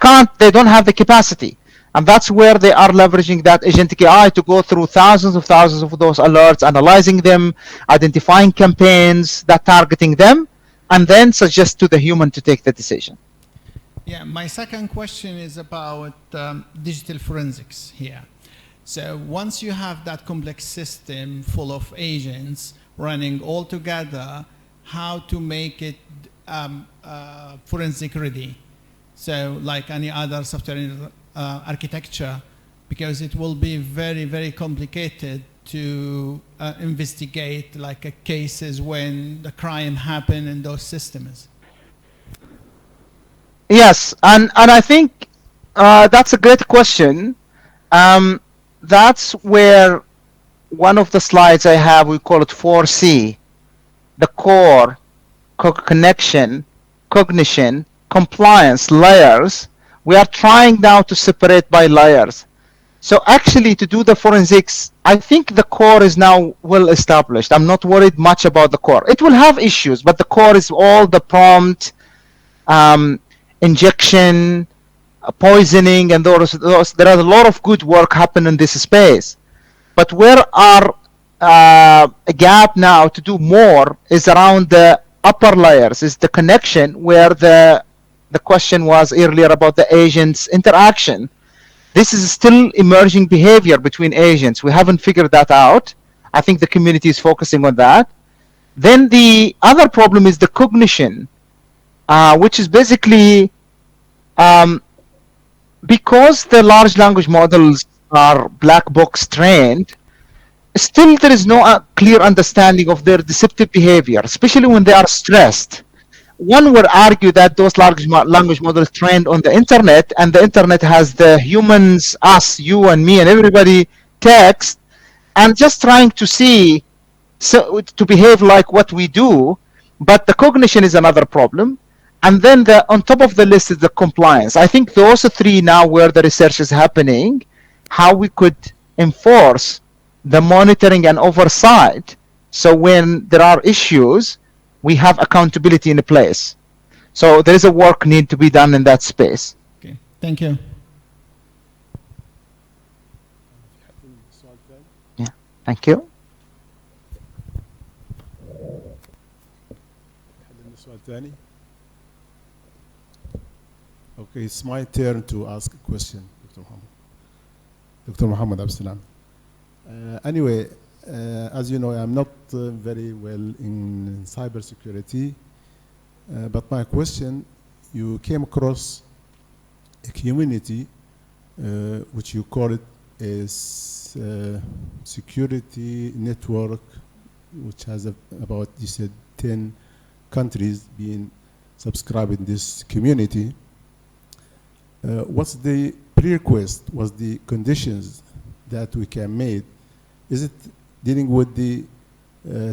don't have the capacity. And that's where they are leveraging that agentic AI to go through thousands of those alerts, analyzing them, identifying campaigns that targeting them, and then suggest to the human to take the decision. Yeah, my second question is about digital forensics here. So once you have that complex system full of agents running all together, how to make it forensic ready? So like any other software architecture, because it will be very, very complicated to investigate like cases when the crime happened in those systems. Yes, and I think that's a great question. That's where one of the slides I have, we call it 4C, the core, connection, cognition, compliance layers. We are trying now to separate by layers. So actually to do the forensics, I think the core is now well established. I'm not worried much about the core. It will have issues, but the core is all the prompt, injection, poisoning, and those. There are a lot of good work happening in this space. But where our a gap now to do more is around the upper layers, is the connection where the the question was earlier about the agents interaction. This is still emerging behavior between agents. We haven't figured that out. I think the community is focusing on that. Then the other problem is the cognition, which is basically because the large language models are black box trained, still there is no clear understanding of their deceptive behavior, especially when they are stressed. One would argue that those large language models trained on the internet, and the internet has the humans, us, you and me and everybody text, and just trying to see, so to behave like what we do, but the cognition is another problem. And then on top of the list is the compliance. I think those three now where the research is happening, how we could enforce the monitoring and oversight, so when there are issues, we have accountability in place. So there is a work need to be done in that space. Okay, thank you. Yeah, thank you. Okay, it's my turn to ask a question, Dr. Muhammad. Dr. Muhammad Absalam. Anyway, as you know, I'm not very well in cybersecurity, but my question, you came across a community which you call it as security network, which has about, you said, 10 countries being subscribed in this community. What's the prerequisite, what's the conditions that we can make? Is it dealing with the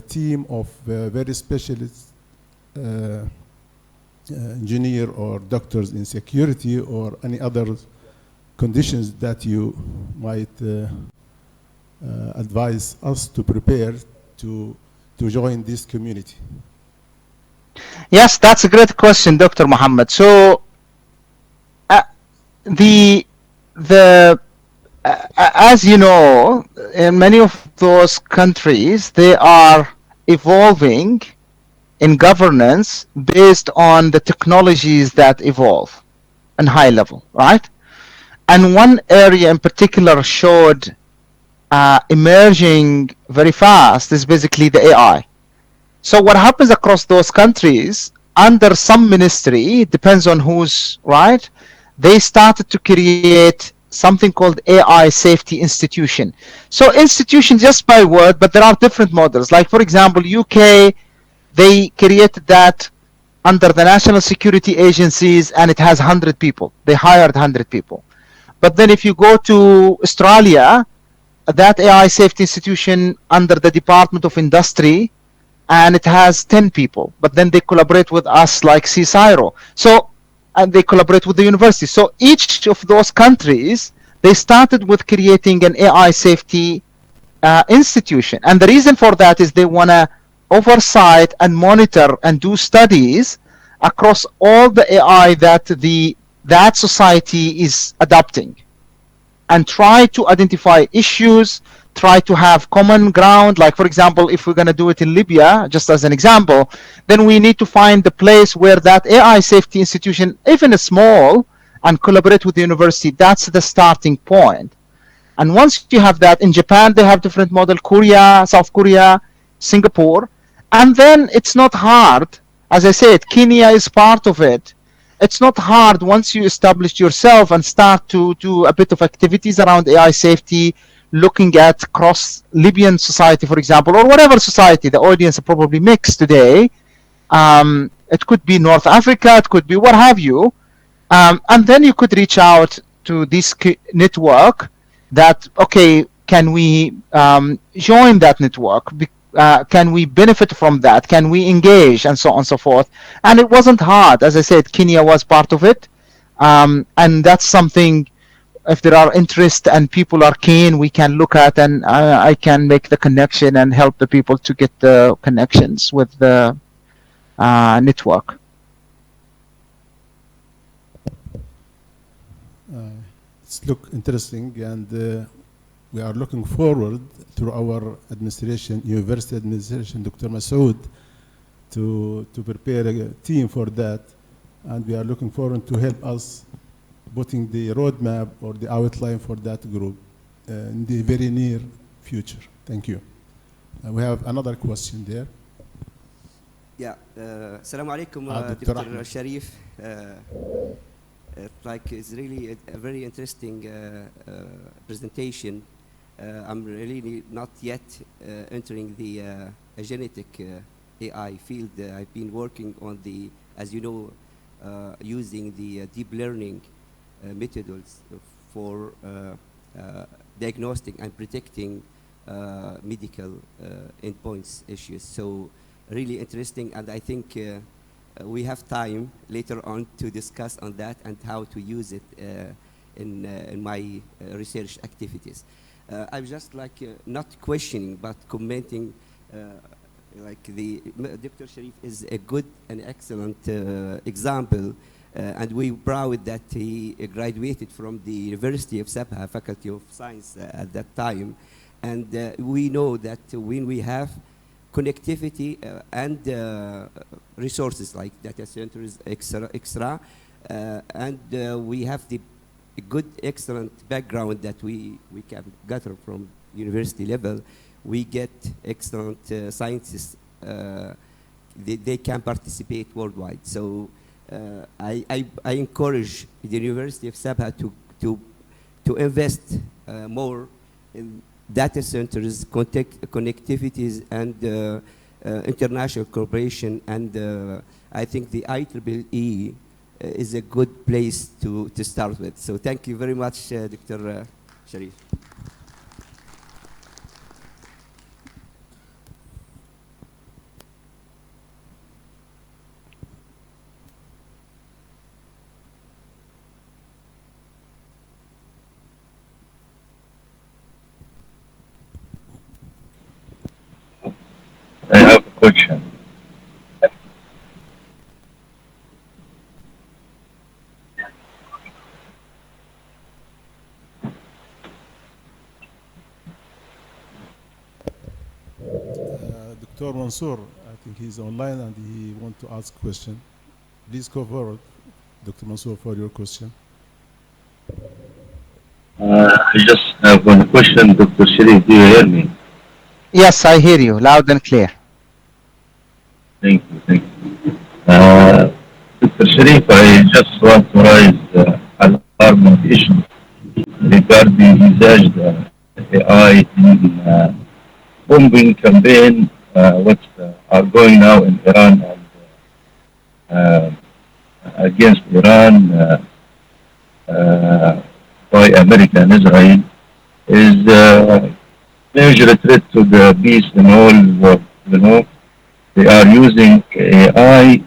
team of very specialist engineer or doctors in security, or any other conditions that you might advise us to prepare to join this community? Yes, that's a great question, Dr. Muhammad. So as you know, in many of those countries, they are evolving in governance based on the technologies that evolve in high level, right? And one area in particular showed emerging very fast is basically the AI. So what happens across those countries, under some ministry, it depends on who's, right? They started to create something called AI safety institution. So institution just by word, but there are different models. Like for example, UK, they created that under the national security agencies, and it has 100 people. They hired 100 people. But then if you go to Australia, that AI safety institution under the Department of Industry, and it has 10 people. But then they collaborate with us like CSIRO. So, and they collaborate with the university. So each of those countries, they started with creating an AI safety institution. And the reason for that is they want to oversight and monitor and do studies across all the AI that that society is adopting, and try to identify issues, try to have common ground. Like for example, if we're going to do it in Libya, just as an example, then we need to find the place where that AI safety institution, even small, and collaborate with the university. That's the starting point. And once you have that, in Japan they have different model, Korea, South Korea, Singapore, and then it's not hard. As I said, Kenya is part of it. It's not hard once you establish yourself and start to do a bit of activities around AI safety, looking at cross Libyan society, for example, or whatever society. The audience are probably mixed today. It could be North Africa, it could be what have you. And then you could reach out to this network that, okay, can we join that network? Can we benefit from that? Can we engage? And so on and so forth. And it wasn't hard. As I said, Kenya was part of it. And that's something, if there are interest and people are keen, we can look at, and I can make the connection and help the people to get the connections with the network. It's look interesting, and we are looking forward through our administration, university administration, Dr. Masoud, to prepare a team for that. and we are looking forward to help us putting the roadmap or the outline for that group in the very near future. Thank you. We have another question there. Yeah, Assalamu alaikum, Dr. Dr. Ahmed. Sharif. It's really a very interesting presentation. I'm really not yet entering the genetic AI field. I've been working on the, as you know, using the deep learning methods for diagnostic and predicting medical endpoints issues. So really interesting, and I think we have time later on to discuss on that and how to use it in my research activities. I was just like not questioning but commenting, like Dr. Sharif is a good and excellent example, and we're proud that he graduated from the University of Sabha Faculty of Science at that time, and we know that when we have connectivity and resources like data centers, extra, and we have the good, excellent background that we can gather from university level, we get excellent scientists. They can participate worldwide. So I encourage the University of Sabha to invest more in data centers, connectivities, and international cooperation. And I think the IEEE is a good place to start with. So thank you very much, Dr. Sharif. I have a question. Dr. Mansour, I think he's online and he wants to ask a question. Please go forward, Dr. Mansour, for your question. I just have one question, Dr. Sharif. Do you hear me? Yes, I hear you loud and clear. Thank you. Thank you. Dr. Sharif, I just want to raise alarming issue regarding usage AI in bombing campaign, what are going now in Iran and against Iran by America and Israel is major threat to the peace in all world. You know, they are using AI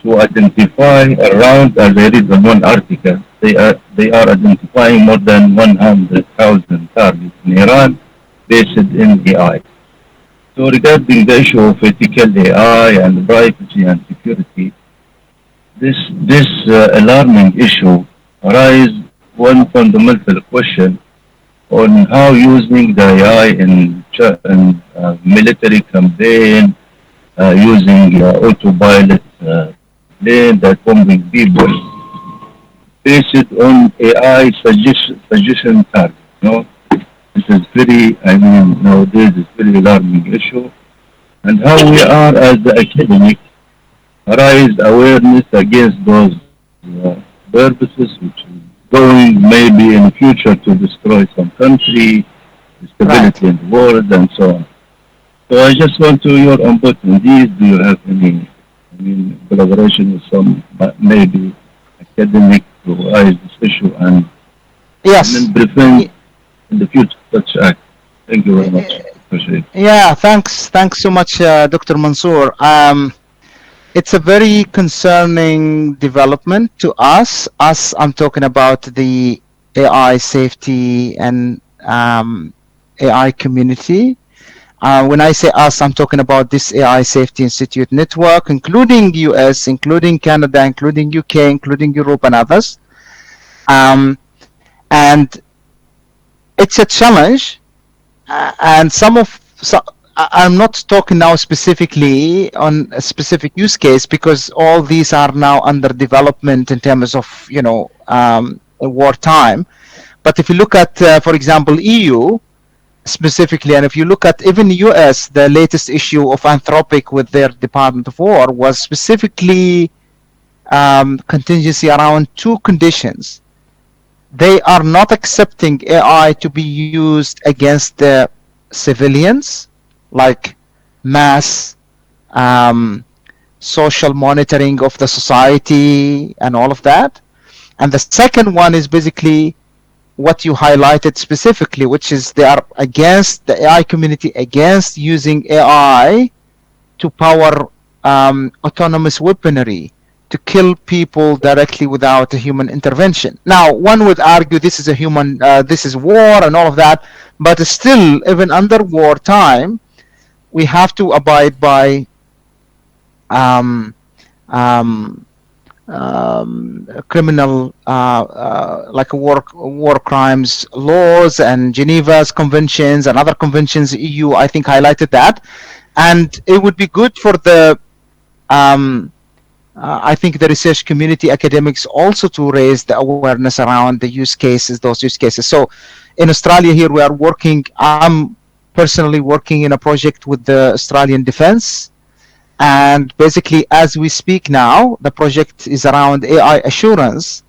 to identify around, as I read in one article, they are identifying more than 100,000 targets in Iran based in AI. So regarding the issue of ethical AI and privacy and security, this alarming issue raises one fundamental question on how using the AI in military campaign, using autopilot plane that bombing people based on AI suggestion targets. You know, this is very, nowadays it's very alarming issue, and how we are as the academic raise awareness against those purposes which is going maybe in the future to destroy some country, stability in the world, and so on. So I just want to your input on these. Do you have any, collaboration with some maybe academic to raise this issue and Yes. prevent in the future such act? Thank you very much. Appreciate it. Yeah, thanks so much, Dr. Mansour. It's a very concerning development to us. I'm talking about the AI safety and AI community. When I say us, I'm talking about this AI Safety Institute network, including US, including Canada, including UK, including Europe and others. And it's a challenge. And I'm not talking now specifically on a specific use case, because all these are now under development in terms of, wartime. But if you look at, for example, EU specifically, and if you look at even US, the latest issue of Anthropic with their Department of War was specifically contingency around two conditions. They are not accepting AI to be used against the civilians, like mass social monitoring of the society and all of that. And the second one is basically what you highlighted specifically, which is they are against the AI community, against using AI to power autonomous weaponry to kill people directly without a human intervention. Now, one would argue this is a human, this is war and all of that, but still, even under wartime, we have to abide by criminal, like war crimes laws and Geneva's conventions and other conventions. EU, I think, highlighted that, and it would be good for the I think the research community, academics, also to raise the awareness around the use cases, those use cases. So in Australia here, we are working, I'm personally working in a project with the Australian Defence. And basically, as we speak now, the project is around AI assurance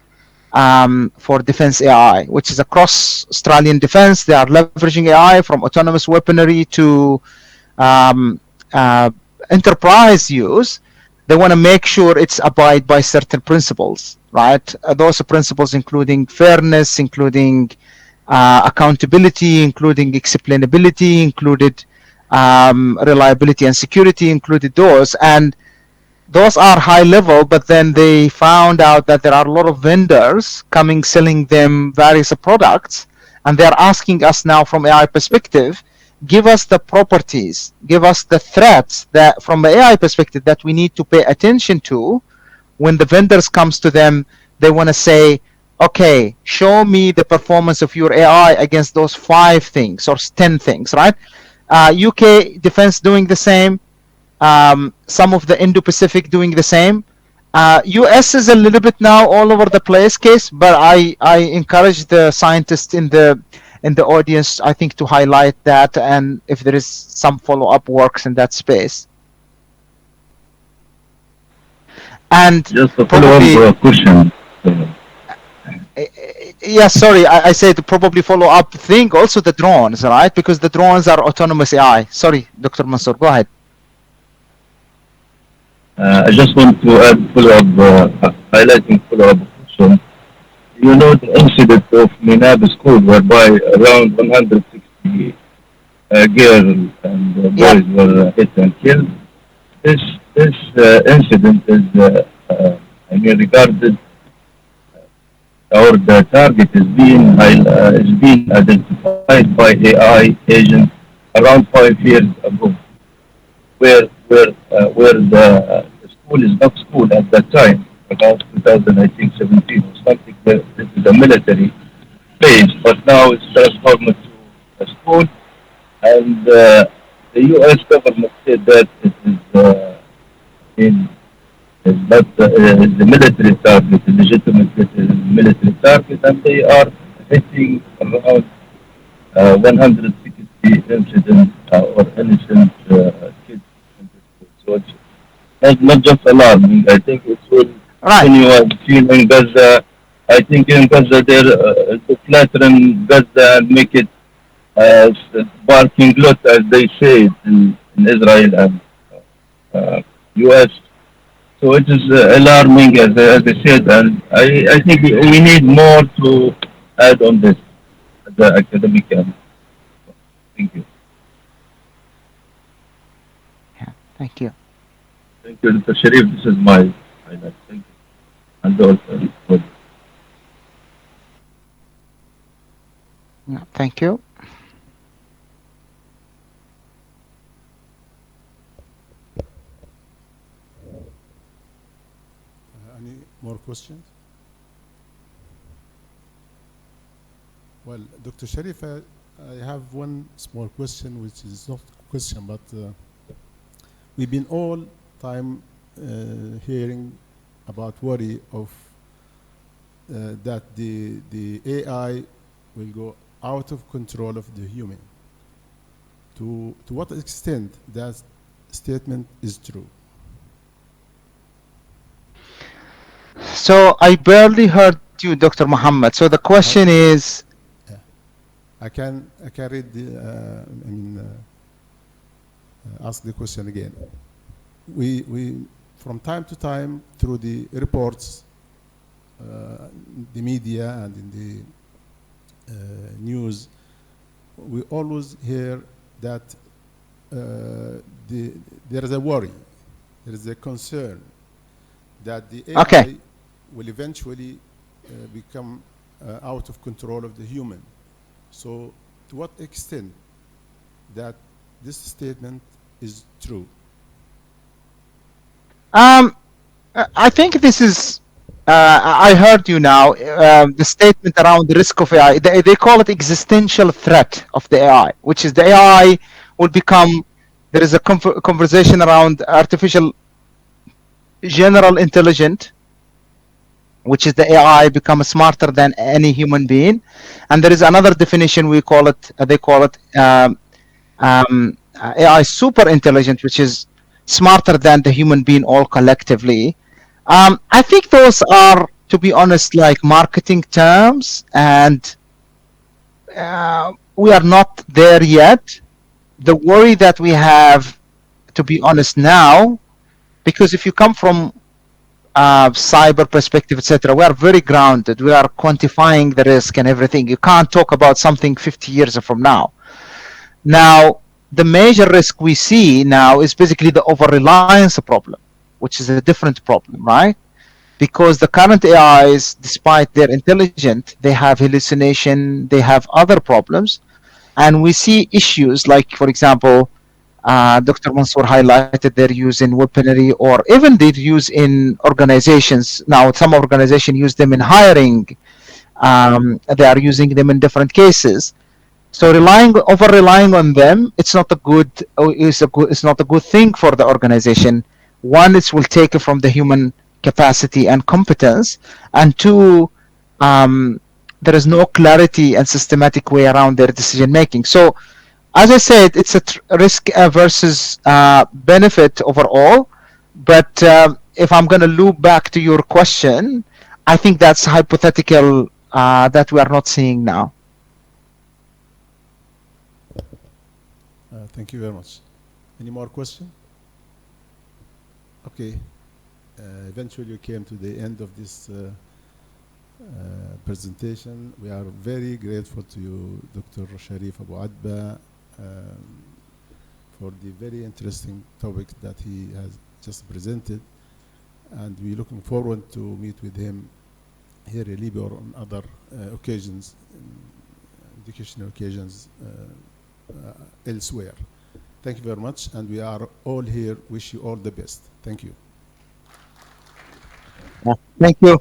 for defense AI, which is across Australian Defence. They are leveraging AI from autonomous weaponry to enterprise use. They want to make sure it's abide by certain principles, right? Those principles including fairness, including accountability, including explainability, included reliability and security, included those. And those are high level, but then they found out that there are a lot of vendors coming, selling them various products, and they're asking us now from AI perspective, give us the properties, give us the threats that from the AI perspective that we need to pay attention to. When the vendors comes to them, they want to say, okay, show me the performance of your AI against those 5 things or 10 things, right? UK Defense doing the same. Some of the Indo-Pacific doing the same. US is a little bit now all over the place case, but I encourage the scientists in the audience, I think, to highlight that, and if there is some follow-up works in that space. And just a follow-up question. Yeah, sorry, I said probably follow-up thing, also the drones, right? Because the drones are autonomous AI. Sorry, Dr. Mansour, go ahead. I just want to add follow-up, highlighting follow-up question. You know the incident of Minab school whereby around 160 girls and boys were hit and killed. This incident is, regarded, or the target is being identified by AI agents around 5 years ago, where the school is not school at that time, about 2017 or something. This is a military base, but now it's transformed to a school, and the U.S. government said that it is not the military target, a legitimate military target, and they are hitting around 160 incidents or innocent kids in the school. So it's not just alarming. I think it will continue in Gaza. I think in Gaza they're to flatten Gaza and make it parking lot, as they say in Israel and U.S. So it is alarming, as I said, and I think we need more to add on this, the academic end. Thank you. Yeah, thank you. Thank you, Dr. Sharif. This is my highlight. Thank you. And also, yeah, thank you. Any more questions? Well, Dr. Sharif, I have one small question, which is not a question, but we've been all time hearing about worry of that the AI will go out of control of the human. To what extent that statement is true? So I barely heard you, Dr. Muhammad. So the question is, I can read the ask the question again. We from time to time through the reports, the media and in the news, we always hear that there is a worry, there is a concern that the AI will eventually become out of control of the human. So to what extent that this statement is true? I think this is, I heard you now, the statement around the risk of AI. They call it existential threat of the AI, which is the AI will become, there is a conversation around artificial general intelligent, which is the AI become smarter than any human being. And there is another definition, we call it, they call it AI super intelligent, which is smarter than the human being all collectively. I think those are, to be honest, like marketing terms, and we are not there yet. The worry that we have, to be honest now, because if you come from cyber perspective, etc., we are very grounded. We are quantifying the risk and everything. You can't talk about something 50 years from now. Now, the major risk we see now is basically the over-reliance problem, which is a different problem, right? Because the current AIs, despite they're intelligent, they have hallucination, they have other problems. And we see issues like, for example, Dr. Mansour highlighted their use in weaponry, or even their use in organizations. Now, some organizations use them in hiring. They are using them in different cases. So over relying on them, it's not a good. It's not a good thing for the organization. One, it will take from the human capacity and competence, and two, there is no clarity and systematic way around their decision making. So, as I said, it's a risk versus benefit overall. But if I'm going to loop back to your question, I think that's hypothetical that we are not seeing now. Thank you very much. Any more questions? Okay. Eventually, we came to the end of this presentation. We are very grateful to you, Dr. Sharif Abu Adba, for the very interesting topic that he has just presented. And we're looking forward to meet with him here in Libya or on other occasions, educational occasions elsewhere. Thank you very much, and we are all here. Wish you all the best. Thank you. Thank you.